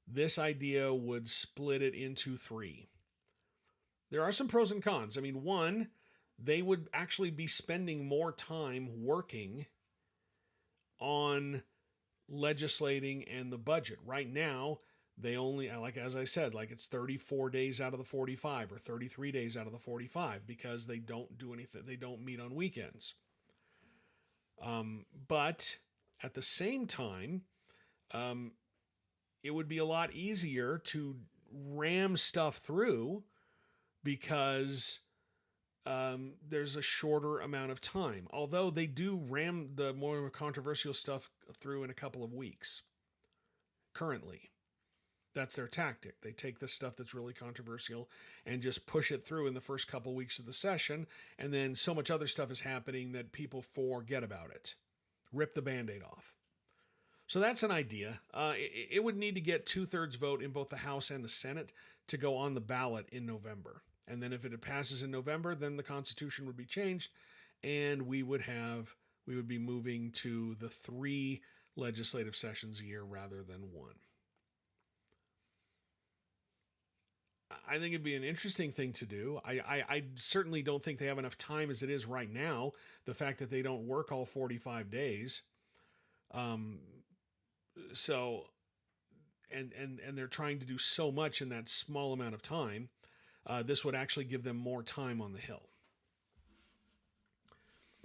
Speaker 1: this idea would split it into 3. There are some pros and cons. I mean, one, they would actually be spending more time working on legislating and the budget. Right now, they only, like as I said, like it's 34 days out of the 45 or 33 days out of the 45 because they don't do anything. They don't meet on weekends. But at the same time, it would be a lot easier to ram stuff through because there's a shorter amount of time. Although they do ram the more controversial stuff through in a couple of weeks. Currently, that's their tactic. They take the stuff that's really controversial and just push it through in the first couple of weeks of the session, and then so much other stuff is happening that people forget about it. Rip the Band-Aid off. So that's an idea. It would need to get 2/3 vote in both the House and the Senate to go on the ballot in November. And then if it passes in November, then the Constitution would be changed, and we would be moving to the 3 legislative sessions a year rather than 1. I think it'd be an interesting thing to do. I certainly don't think they have enough time as it is right now. The fact that they don't work all 45 days. So, and they're trying to do so much in that small amount of time. This would actually give them more time on the Hill.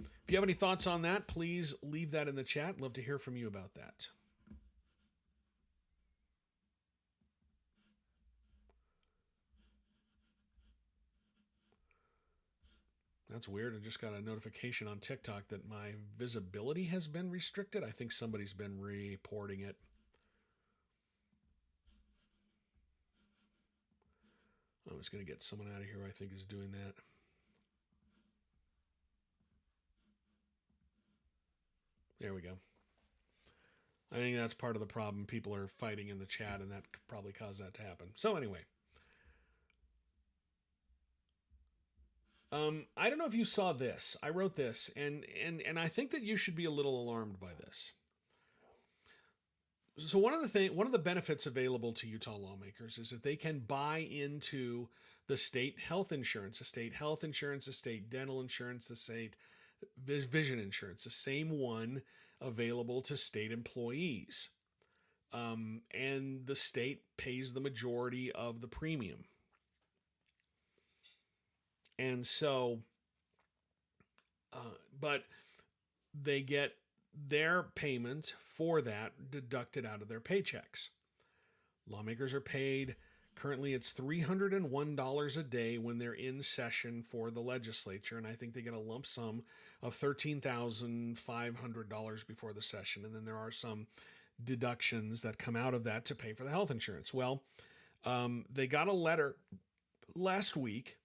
Speaker 1: If you have any thoughts on that, please leave that in the chat. I'd love to hear from you about that. That's weird. I just got a notification on TikTok that my visibility has been restricted. I think somebody's been reporting it. I was going to get someone out of here who I think is doing that. There we go. I think that's part of the problem. People are fighting in the chat, and that probably caused that to happen. So anyway. I don't know if you saw this. I wrote this, and I think that you should be a little alarmed by this. So one of the benefits available to Utah lawmakers is that they can buy into the state health insurance, the state dental insurance, the state vision insurance, the same one available to state employees. And the state pays the majority of the premium. And so, but they get their payment for that deducted out of their paychecks. Lawmakers are paid Currently, it's $301 a day when they're in session for the legislature, and I think they get a lump sum of $13,500 before the session, and then there are some deductions that come out of that to pay for the health insurance. Well, they got a letter last week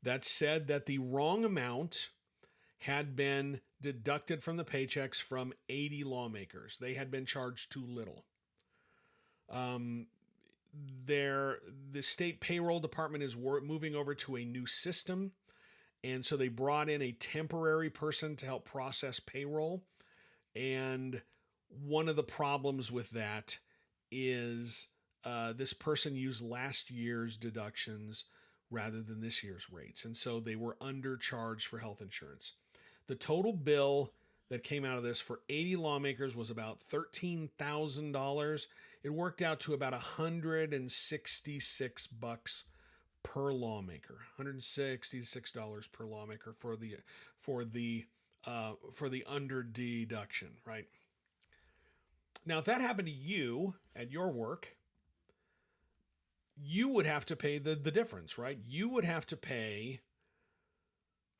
Speaker 1: that said that the wrong amount had been deducted from the paychecks from 80 lawmakers. They had been charged too little. The state payroll department is moving over to a new system, and so they brought in a temporary person to help process payroll. And one of the problems with that is this person used last year's deductions rather than this year's rates, and so they were undercharged for health insurance. The total bill that came out of this for 80 lawmakers was about $13,000. It worked out to about $166 per lawmaker, $166 per lawmaker for the under deduction, right? Now, if that happened to you at your work, you would have to pay the difference, right? You would have to pay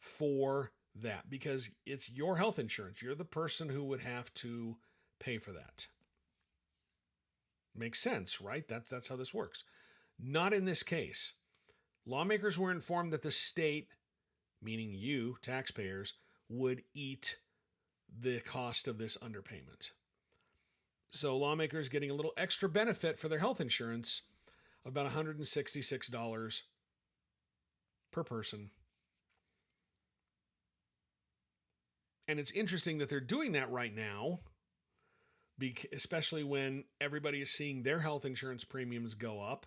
Speaker 1: for that because it's your health insurance. You're the person who would have to pay for that. Makes sense, right? That's how this works. Not in this case. Lawmakers were informed that the state, meaning you, taxpayers, would eat the cost of this underpayment. So lawmakers getting a little extra benefit for their health insurance, about $166 per person. And it's interesting that they're doing that right now, especially when everybody is seeing their health insurance premiums go up.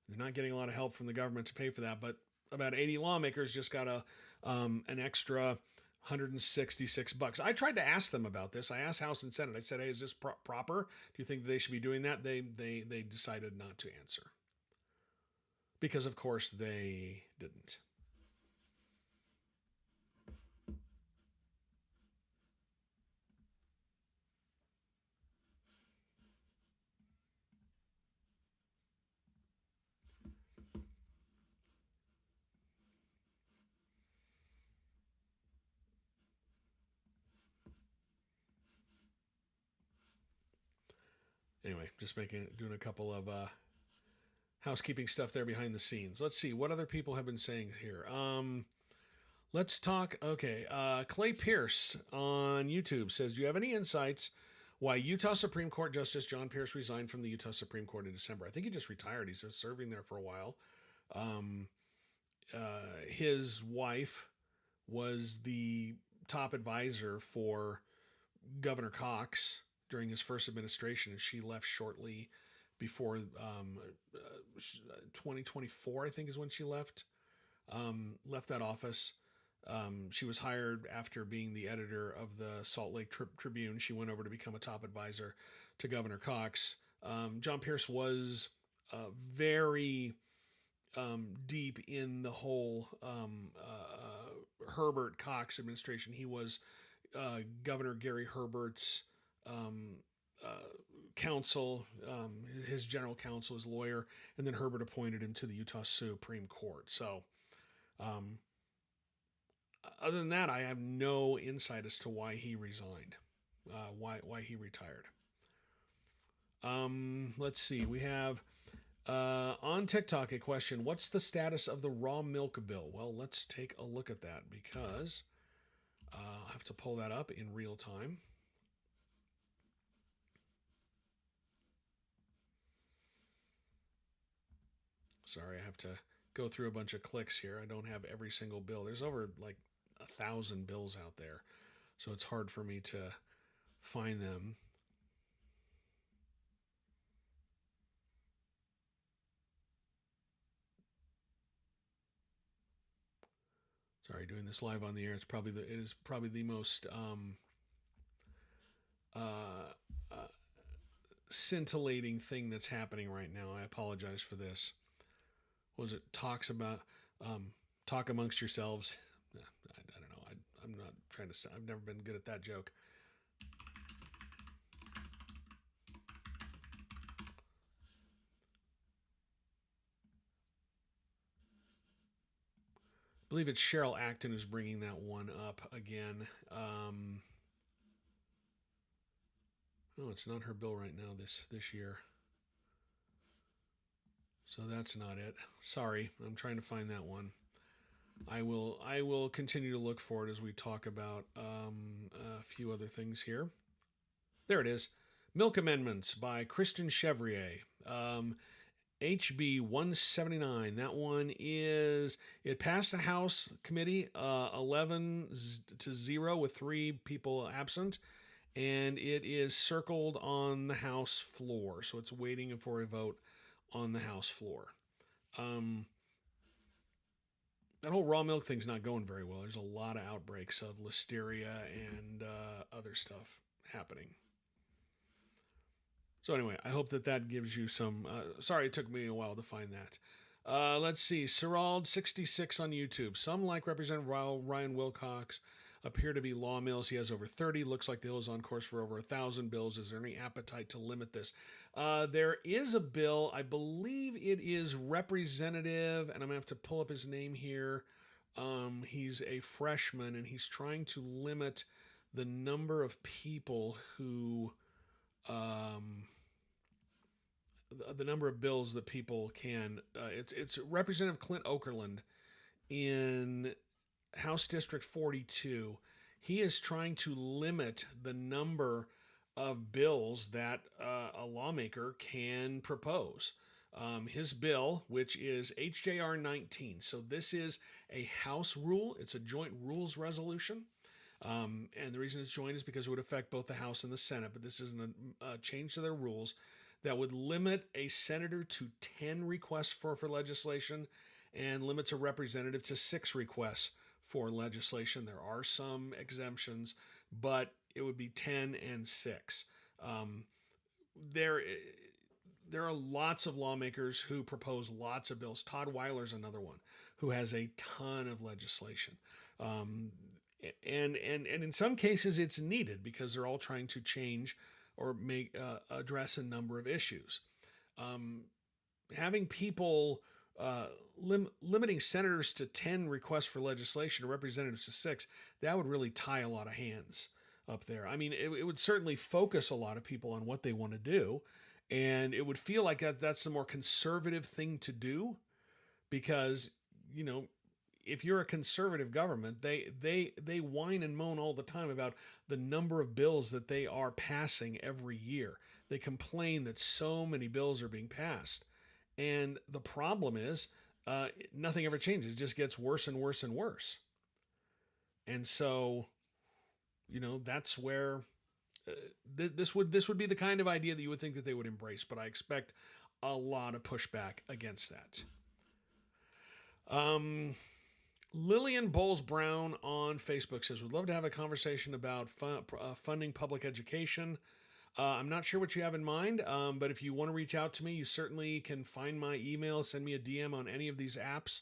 Speaker 1: They're not getting a lot of help from the government to pay for that, but about 80 lawmakers just got an extra $166. I tried to ask them about this. I asked House and Senate. I said, "Hey, is this proper? Do you think they should be doing that?" They decided not to answer because, of course, they didn't. Anyway, just doing a couple of housekeeping stuff there behind the scenes. Let's see what other people have been saying here. Let's talk. Okay, Clay Pierce on YouTube says, "Do you have any insights why Utah Supreme Court Justice John Pierce resigned from the Utah Supreme Court in December?" I think he just retired. He's been serving there for a while. His wife was the top advisor for Governor Cox during his first administration, and she left shortly before 2024, I think is when she left that office. She was hired after being the editor of the Salt Lake Tribune. She went over to become a top advisor to Governor Cox. John Pierce was very deep in the whole Herbert Cox administration. He was Governor Gary Herbert's counsel, his general counsel, his lawyer, and then Herbert appointed him to the Utah Supreme Court. So, other than that, I have no insight as to why he resigned, why he retired. Let's see. We have on TikTok a question: what's the status of the raw milk bill? Well, let's take a look at that because I'll have to pull that up in real time. Sorry, I have to go through a bunch of clicks here. I don't have every single bill. There's over like 1,000 bills out there, so it's hard for me to find them. Sorry, doing this live on the air. It is probably the most scintillating thing that's happening right now. I apologize for this. What was it? Talk amongst yourselves. I don't know. I'm not trying to. I've never been good at that joke. believe it's Cheryl Acton who's bringing that one up again. Oh, it's not her bill right now this year. So that's not it. Sorry, I'm trying to find that one. I will continue to look for it as we talk about a few other things here. There it is. Milk Amendments by Kristen Chevrier. HB 179. That one it passed the House committee 11-0 with 3 people absent, and it is circled on the House floor. So it's waiting for a vote on the House floor. That whole raw milk thing's not going very well. There's a lot of outbreaks of listeria and other stuff happening. So anyway, I hope that gives you some... sorry it took me a while to find that. Let's see. Sirald66 on YouTube. Some, like Representative Ryan Wilcox, appear to be law mills. He has over 30. Looks like the bill is on course for over 1,000 bills. Is there any appetite to limit this? There is a bill. I believe it is Representative, and I'm going to have to pull up his name here. He's a freshman, and he's trying to limit the number of people who... the number of bills that people can... it's Representative Clint Okerlund in House District 42. He is trying to limit the number of bills that a lawmaker can propose. His bill, which is HJR 19. So this is a House rule. It's a joint rules resolution. And the reason it's joint is because it would affect both the House and the Senate. But this is a change to their rules that would limit a senator to 10 requests for legislation and limits a representative to 6 requests for legislation. There are some exemptions, but it would be 10 and 6. There are lots of lawmakers who propose lots of bills. Todd Weiler's another one who has a ton of legislation. And in some cases it's needed because they're all trying to change or address a number of issues. Having people... limiting senators to 10 requests for legislation or representatives to 6, that would really tie a lot of hands up there. I mean, it would certainly focus a lot of people on what they want to do, and it would feel like that's the more conservative thing to do because, you know, if you're a conservative government, they whine and moan all the time about the number of bills that they are passing every year. They complain that so many bills are being passed. And the problem is nothing ever changes. It just gets worse and worse and worse. And so, you know, that's where this would be the kind of idea that you would think that they would embrace. But I expect a lot of pushback against that. Lillian Bowles-Brown on Facebook says, would love to have a conversation about funding public education. I'm not sure what you have in mind, but if you want to reach out to me, you certainly can find my email, send me a DM on any of these apps.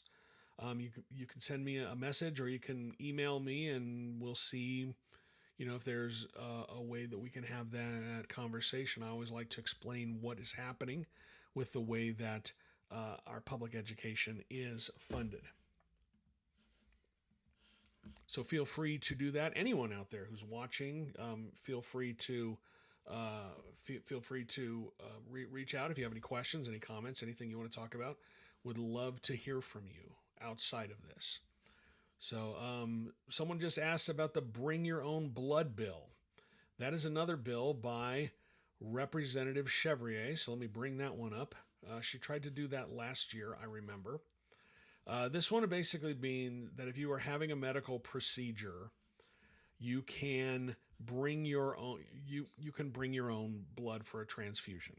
Speaker 1: You can send me a message or you can email me and we'll see, you know, if there's a way that we can have that conversation. I always like to explain what is happening with the way that our public education is funded. So feel free to do that. Anyone out there who's watching, feel free to reach out if you have any questions, any comments, anything you want to talk about. Would love to hear from you outside of this. So someone just asked about the Bring Your Own Blood bill. That is another bill by Representative Chevrier. So let me bring that one up. She tried to do that last year, I remember. This one would basically mean that if you are having a medical procedure, you can bring your own. You can bring your own blood for a transfusion.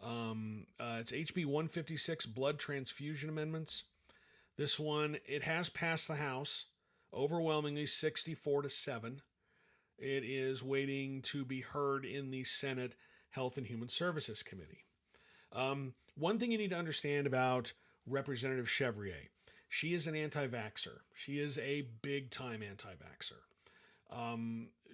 Speaker 1: It's HB 156 blood transfusion amendments. This one, it has passed the House overwhelmingly 64-7. It is waiting to be heard in the Senate Health and Human Services Committee. One thing you need to understand about Representative Chevrier, she is an anti-vaxxer. She is a big-time anti-vaxxer.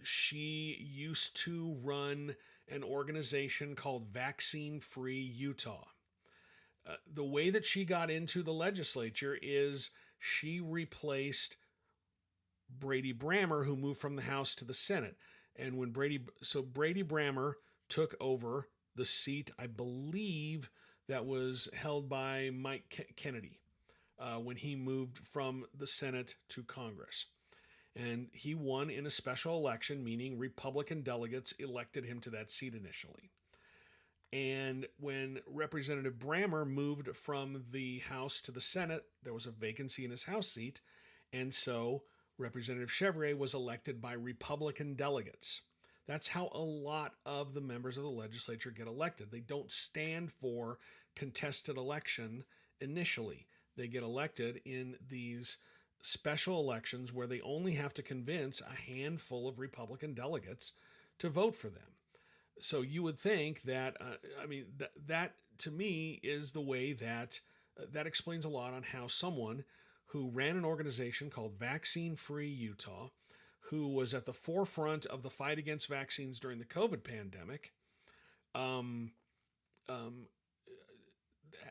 Speaker 1: She used to run an organization called Vaccine Free Utah. The way that she got into the legislature is she replaced Brady Brammer, who moved from the House to the Senate. And when Brady Brammer took over the seat, I believe that was held by Mike Kennedy when he moved from the Senate to Congress. And he won in a special election, meaning Republican delegates elected him to that seat initially. And when Representative Brammer moved from the House to the Senate, there was a vacancy in his House seat. And so Representative Chevrier was elected by Republican delegates. That's how a lot of the members of the legislature get elected. They don't stand for contested election initially. They get elected in these special elections where they only have to convince a handful of Republican delegates to vote for them. So you would think that, that to me is the way that that explains a lot on how someone who ran an organization called Vaccine Free Utah, who was at the forefront of the fight against vaccines during the COVID pandemic,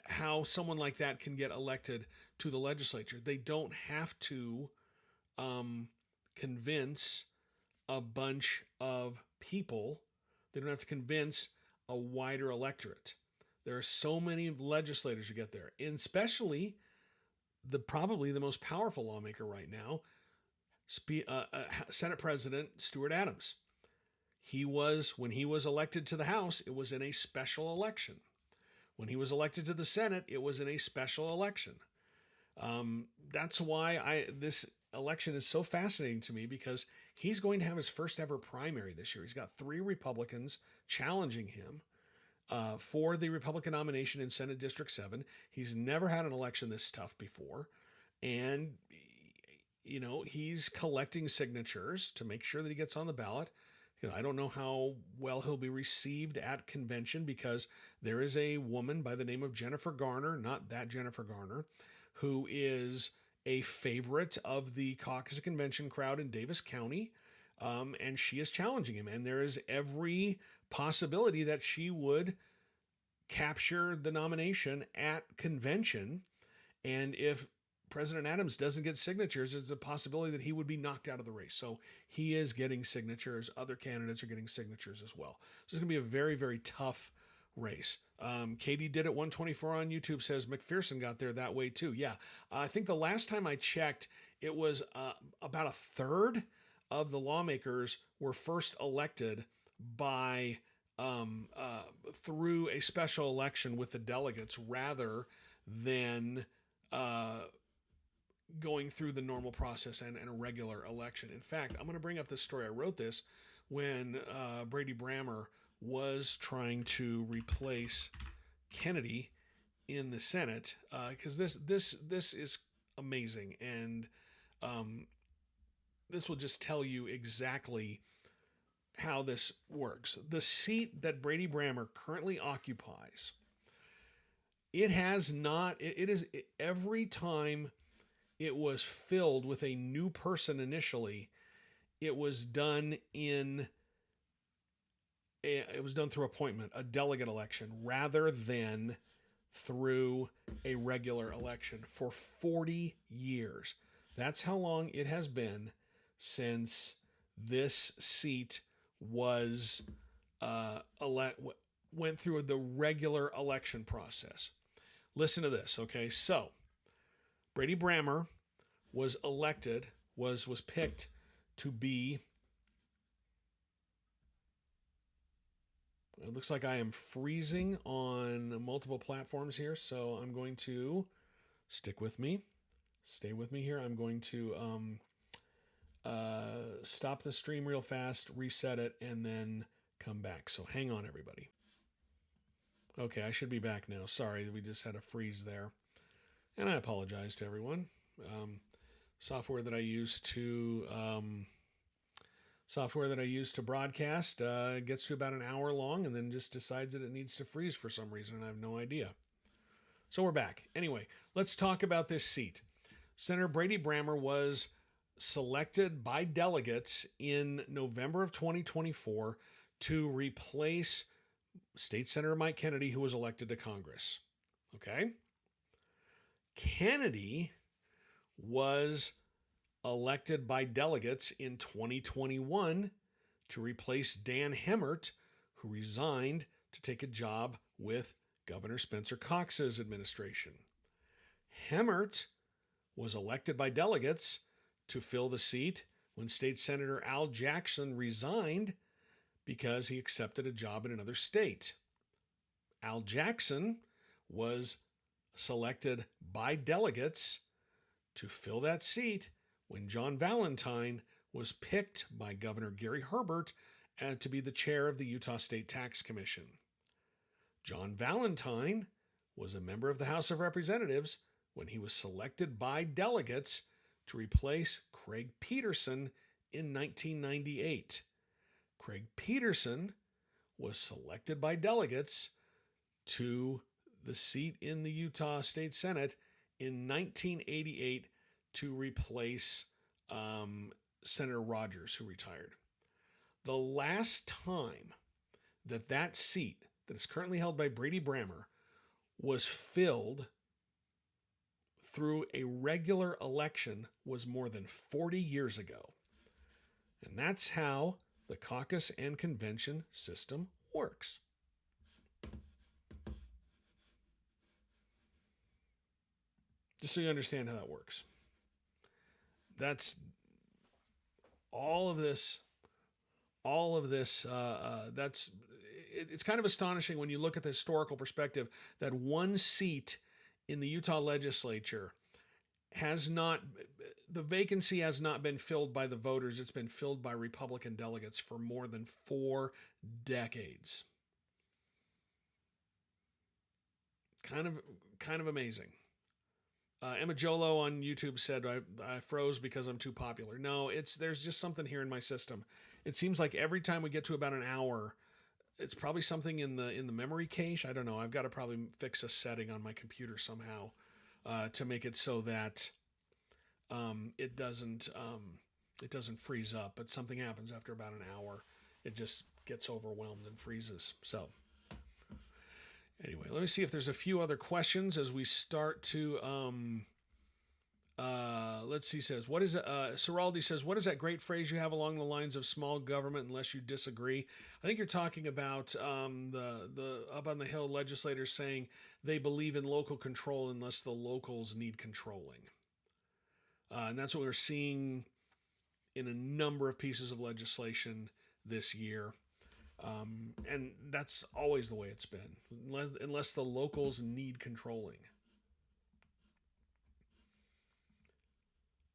Speaker 1: how someone like that can get elected to the legislature. They don't have to convince a bunch of people. They don't have to convince a wider electorate. There are so many legislators who get there, and especially probably the most powerful lawmaker right now, Senate President Stuart Adams. When he was elected to the House, it was in a special election. When he was elected to the Senate, it was in a special election. That's why this election is so fascinating to me, because he's going to have his first ever primary this year. He's got 3 Republicans challenging him for the Republican nomination in Senate District 7. He's never had an election this tough before. And, he's collecting signatures to make sure that he gets on the ballot. I don't know how well he'll be received at convention, because there is a woman by the name of Jennifer Garner, not that Jennifer Garner, who is a favorite of the caucus convention crowd in Davis County, and she is challenging him. And there is every possibility that she would capture the nomination at convention. And if President Adams doesn't get signatures, it's a possibility that he would be knocked out of the race. So he is getting signatures. Other candidates are getting signatures as well. So it's going to be a very, very tough race. Katie did it 124 on YouTube says McPherson got there that way too. Yeah, I think the last time I checked, it was about a third of the lawmakers were first elected by through a special election with the delegates rather than going through the normal process and a regular election. In fact, I'm going to bring up this story. I wrote this when Brady Brammer was trying to replace Kennedy in the Senate, because this is amazing, and this will just tell you exactly how this works. The seat that Brady Brammer currently occupies, every time it was filled with a new person initially, it was done through appointment, a delegate election, rather than through a regular election for 40 years. That's how long it has been since this seat was went through the regular election process. Listen to this, okay? So, Brady Brammer was elected, was picked to be, it looks like I am freezing on multiple platforms here, so I'm going to stay with me here. I'm going to stop the stream real fast, reset it, and then come back. So hang on, everybody. Okay, I should be back now. Sorry, we just had a freeze there. And I apologize to everyone. Software that I use to broadcast gets to about an hour long and then just decides that it needs to freeze for some reason, and I have no idea. So we're back. Anyway, let's talk about this seat. Senator Brady Brammer was selected by delegates in November of 2024 to replace State Senator Mike Kennedy, who was elected to Congress. Okay? Kennedy was elected by delegates in 2021 to replace Dan Hemmert, who resigned to take a job with Governor Spencer Cox's administration. Hemmert was elected by delegates to fill the seat when State Senator Al Jackson resigned because he accepted a job in another state. Al Jackson was selected by delegates to fill that seat when John Valentine was picked by Governor Gary Herbert to be the chair of the Utah State Tax Commission. John Valentine was a member of the House of Representatives when he was selected by delegates to replace Craig Peterson in 1998. Craig Peterson was selected by delegates to the seat in the Utah State Senate in 1988 to replace Senator Rogers, who retired. The last time that seat that is currently held by Brady Brammer was filled through a regular election was more than 40 years ago. And that's how the caucus and convention system works. Just so you understand how that works. That's all of this. It's kind of astonishing when you look at the historical perspective that one seat in the Utah legislature the vacancy has not been filled by the voters. It's been filled by Republican delegates for more than 4 decades. Kind of amazing. Emma Jolo on YouTube said, I froze because I'm too popular. No, there's just something here in my system. It seems like every time we get to about an hour, it's probably something in the memory cache. I don't know. I've got to probably fix a setting on my computer somehow to make it so that it doesn't freeze up. But something happens after about an hour. It just gets overwhelmed and freezes. So anyway, let me see if there's a few other questions as we start to, let's see, Ciraldi says, what is that great phrase you have along the lines of small government unless you disagree? I think you're talking about the up on the Hill legislators saying they believe in local control unless the locals need controlling. And that's what we're seeing in a number of pieces of legislation this year. And that's always the way it's been, unless the locals need controlling.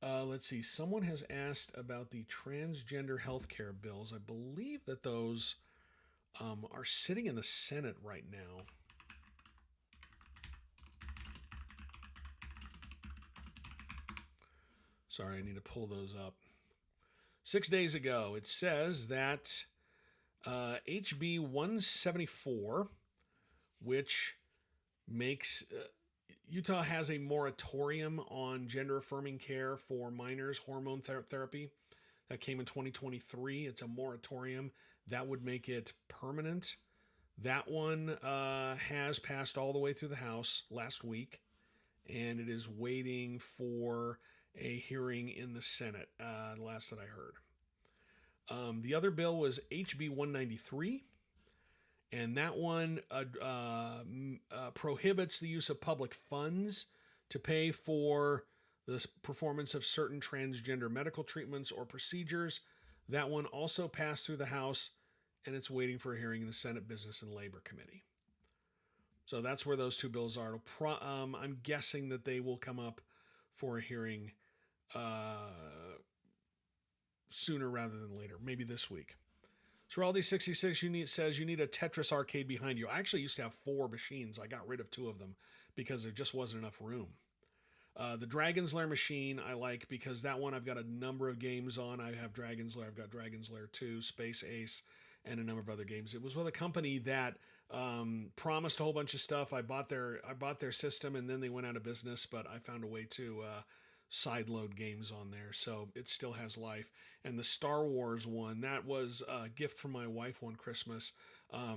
Speaker 1: Let's see. Someone has asked about the transgender healthcare bills. I believe that those are sitting in the Senate right now. Sorry, I need to pull those up. 6 days ago, it says that HB 174, which makes Utah has a moratorium on gender-affirming care for minors, hormone therapy. That came in 2023. It's a moratorium. That would make it permanent. That one has passed all the way through the House last week, and it is waiting for a hearing in the Senate, last that I heard. The other bill was HB 193, and that one prohibits the use of public funds to pay for the performance of certain transgender medical treatments or procedures. That one also passed through the House, and it's waiting for a hearing in the Senate Business and Labor Committee. So that's where those two bills are. I'm guessing that they will come up for a hearing sooner rather than later, maybe this week. Ciraldi66 says you need a Tetris arcade behind you. I actually used to have 4 machines. I got rid of 2 of them because there just wasn't enough room. The Dragon's Lair machine I like because that one I've got a number of games on. I have Dragon's Lair, I've got Dragon's Lair 2, Space Ace, and a number of other games. It was with a company that promised a whole bunch of stuff. I bought their system, and then they went out of business, but I found a way to sideload games on there, so it still has life. And the Star Wars one, that was a gift from my wife one Christmas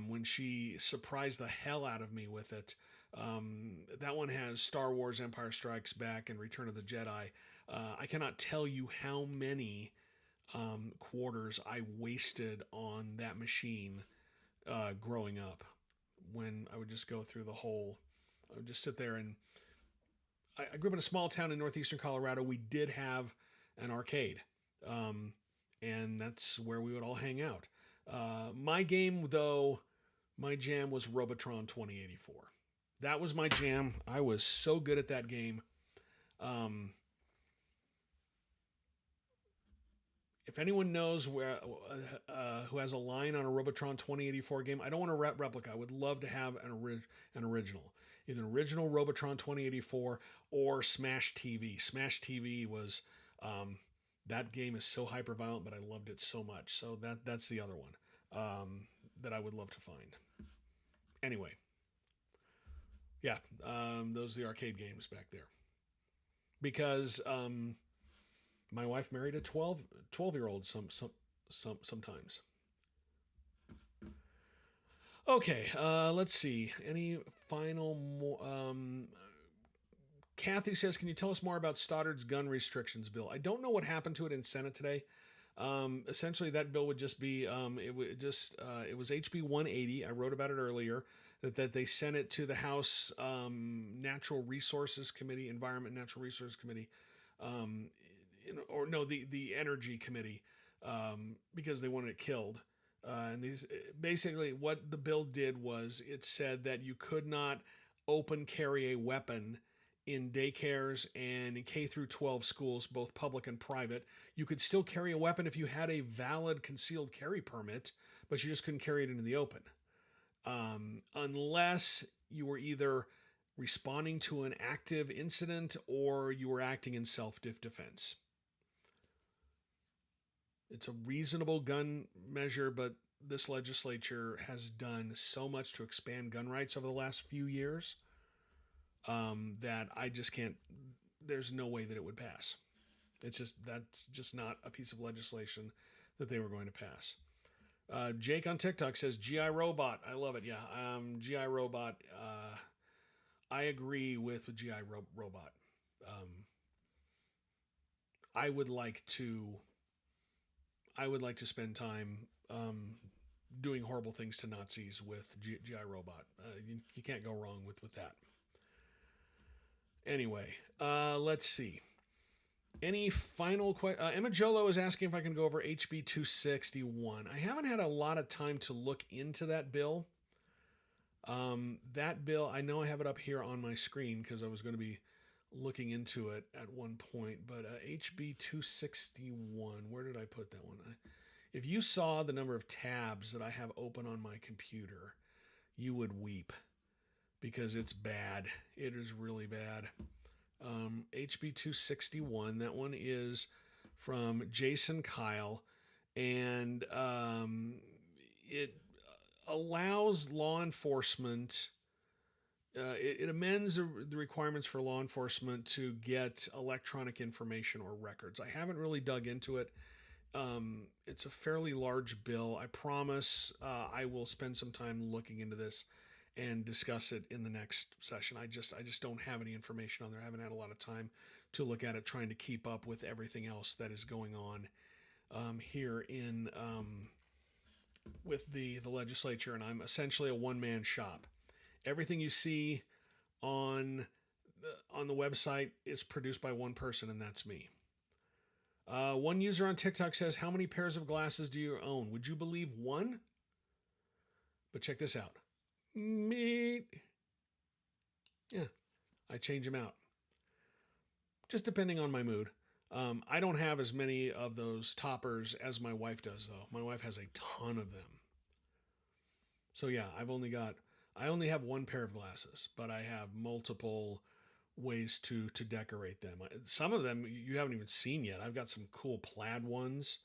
Speaker 1: when she surprised the hell out of me with it. That one has Star Wars Empire Strikes Back and Return of the Jedi. I cannot tell you how many quarters I wasted on that machine growing up. When I would just go through the whole, I would just sit there and I grew up in a small town in northeastern Colorado. We did have an arcade, um, and that's where we would all hang out. My game, though, my jam was Robotron 2084. That was my jam. I was so good at that game. Um, if anyone knows who has a line on a Robotron 2084 game, I don't want a replica. I would love to have an original, either an original Robotron 2084 or Smash TV. Smash TV was that game is so hyper violent, but I loved it so much. So that's the other one that I would love to find. Anyway, yeah, those are the arcade games back there because. My wife married a 12 year old sometimes. Okay, let's see. Any final Kathy says, can you tell us more about Stoddard's gun restrictions bill? I don't know what happened to it in Senate today. Essentially, that bill would just be it was HB 180. I wrote about it earlier that they sent it to the House Natural Resources Committee, Environment and Natural Resources Committee. Or no, the Energy Committee, because they wanted it killed. And these basically what the bill did was it said that you could not open carry a weapon in daycares and in K through 12 schools, both public and private. You could still carry a weapon if you had a valid concealed carry permit, but you just couldn't carry it into the open, unless you were either responding to an active incident or you were acting in self-defense. It's a reasonable gun measure, but this legislature has done so much to expand gun rights over the last few years that I just can't. There's no way that it would pass. That's just not a piece of legislation that they were going to pass. Jake on TikTok says GI Robot. I love it. Yeah, GI Robot. I agree with GI Robot. I would like to spend time doing horrible things to Nazis with GI Robot. You can't go wrong with that. Anyway, let's see. Any final questions? Emma Jolo is asking if I can go over HB 261. I haven't had a lot of time to look into that bill. That bill, I know I have it up here on my screen because I was going to be looking into it at one point, but HB 261, where did I put that one? If you saw the number of tabs that I have open on my computer, you would weep because it's bad. It is really bad. HB 261, that one is from Jason Kyle, and it allows law enforcement. It amends the requirements for law enforcement to get electronic information or records. I haven't really dug into it. It's a fairly large bill. I promise I will spend some time looking into this and discuss it in the next session. I just don't have any information on there. I haven't had a lot of time to look at it, trying to keep up with everything else that is going on here in with the legislature, and I'm essentially a one-man shop. Everything you see on the website is produced by one person, and that's me. One user on TikTok says, how many pairs of glasses do you own? Would you believe one? But check this out. Me. Yeah, I change them out. Just depending on my mood. I don't have as many of those toppers as my wife does, though. My wife has a ton of them. So yeah, I only have one pair of glasses, but I have multiple ways to decorate them. Some of them you haven't even seen yet. I've got some cool plaid ones.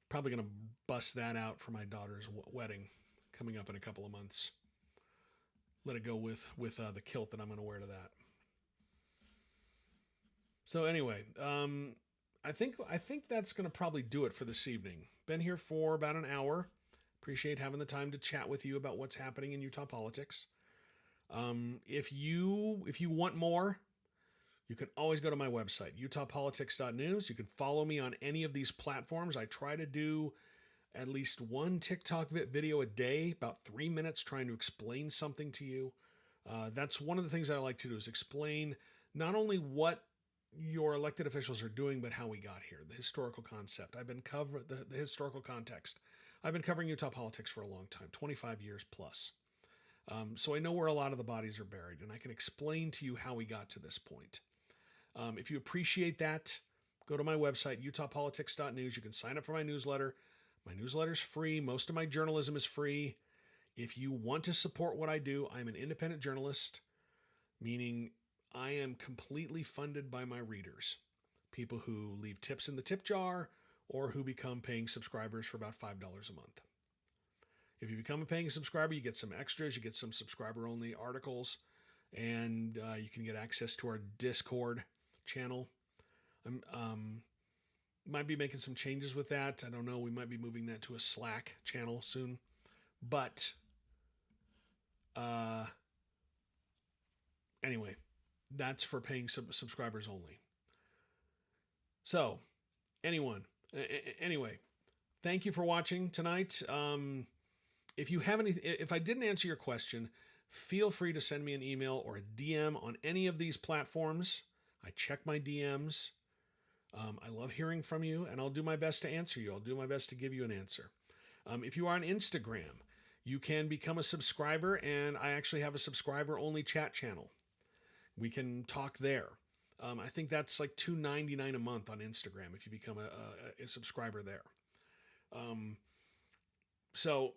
Speaker 1: Probably going to bust that out for my daughter's wedding coming up in a couple of months. Let it go with the kilt that I'm going to wear to that. So anyway, I think that's going to probably do it for this evening. Been here for about an hour. Appreciate having the time to chat with you about what's happening in Utah politics. If you want more, you can always go to my website, utahpolitics.news. You can follow me on any of these platforms. I try to do at least one TikTok video a day, about 3 minutes, trying to explain something to you. That's one of the things I like to do, is explain not only what your elected officials are doing, but how we got here, the historical concept. I've been covering the historical context. I've been covering Utah politics for a long time, 25 years plus. So I know where a lot of the bodies are buried, and I can explain to you how we got to this point. If you appreciate that, go to my website, utahpolitics.news. You can sign up for my newsletter. My newsletter's free. Most of my journalism is free. If you want to support what I do, I'm an independent journalist, meaning I am completely funded by my readers, people who leave tips in the tip jar or who become paying subscribers for about $5 a month. If you become a paying subscriber, you get some extras. You get some subscriber-only articles, and you can get access to our Discord channel. Might be making some changes with that. I don't know. We might be moving that to a Slack channel soon. But anyway, that's for paying subscribers only. So, anyway, thank you for watching tonight. If you have if I didn't answer your question, feel free to send me an email or a DM on any of these platforms. I check my DMs. I love hearing from you, and I'll do my best to answer you. I'll do my best to give you an answer. If you are on Instagram, you can become a subscriber, and I actually have a subscriber-only chat channel. We can talk there. I think that's like $2.99 a month on Instagram if you become a subscriber there. So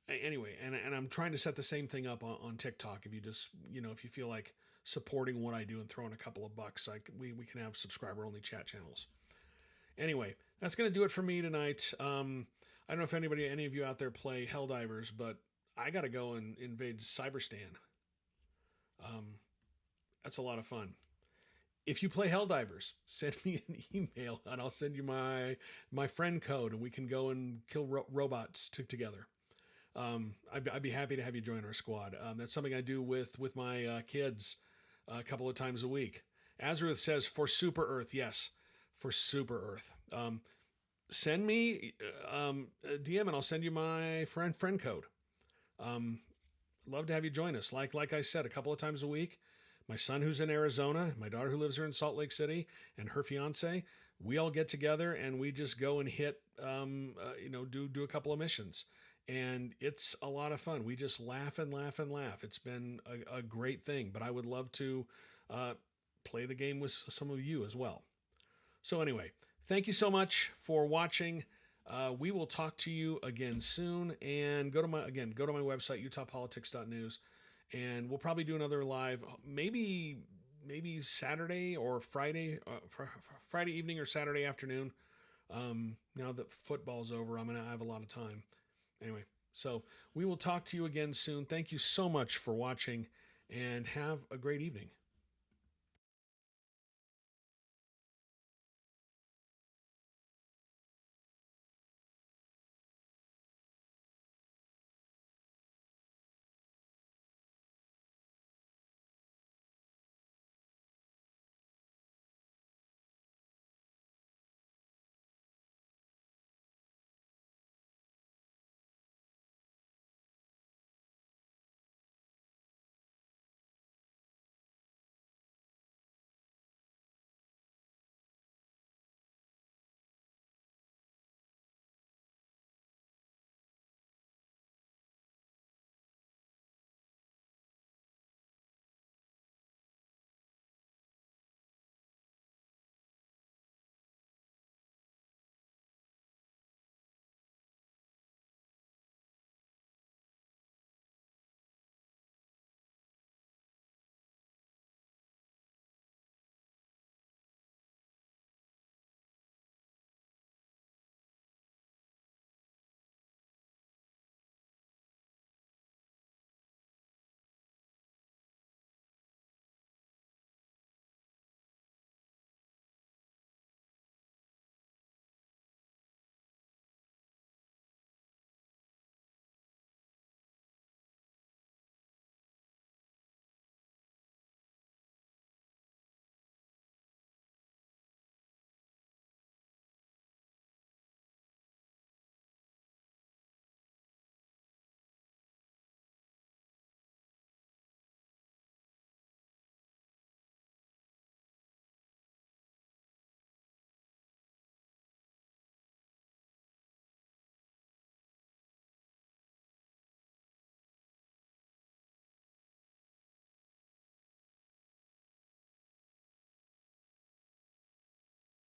Speaker 1: anyway, and I'm trying to set the same thing up on TikTok. If you just, if you feel like supporting what I do and throwing a couple of bucks, like we can have subscriber-only chat channels. Anyway, that's going to do it for me tonight. I don't know if any of you out there play Helldivers, but I got to go and invade Cyberstan. That's a lot of fun. If you play Helldivers, send me an email and I'll send you my friend code, and we can go and kill robots together. I'd be happy to have you join our squad. That's something I do with my kids a couple of times a week. Azruth says, for Super Earth. Yes, for Super Earth. Send me a DM and I'll send you my friend code. Love to have you join us. Like I said, a couple of times a week. My son who's in Arizona, my daughter who lives here in Salt Lake City, and her fiance, we all get together and we just go and hit, do a couple of missions. And it's a lot of fun. We just laugh and laugh and laugh. It's been a great thing, but I would love to play the game with some of you as well. So anyway, thank you so much for watching. We will talk to you again soon, and go to my website, utahpolitics.news, and we'll probably do another live, maybe Saturday or Friday, Friday evening or Saturday afternoon. Now that football's over, I'm going to have a lot of time. Anyway, so we will talk to you again soon. Thank you so much for watching, and have a great evening.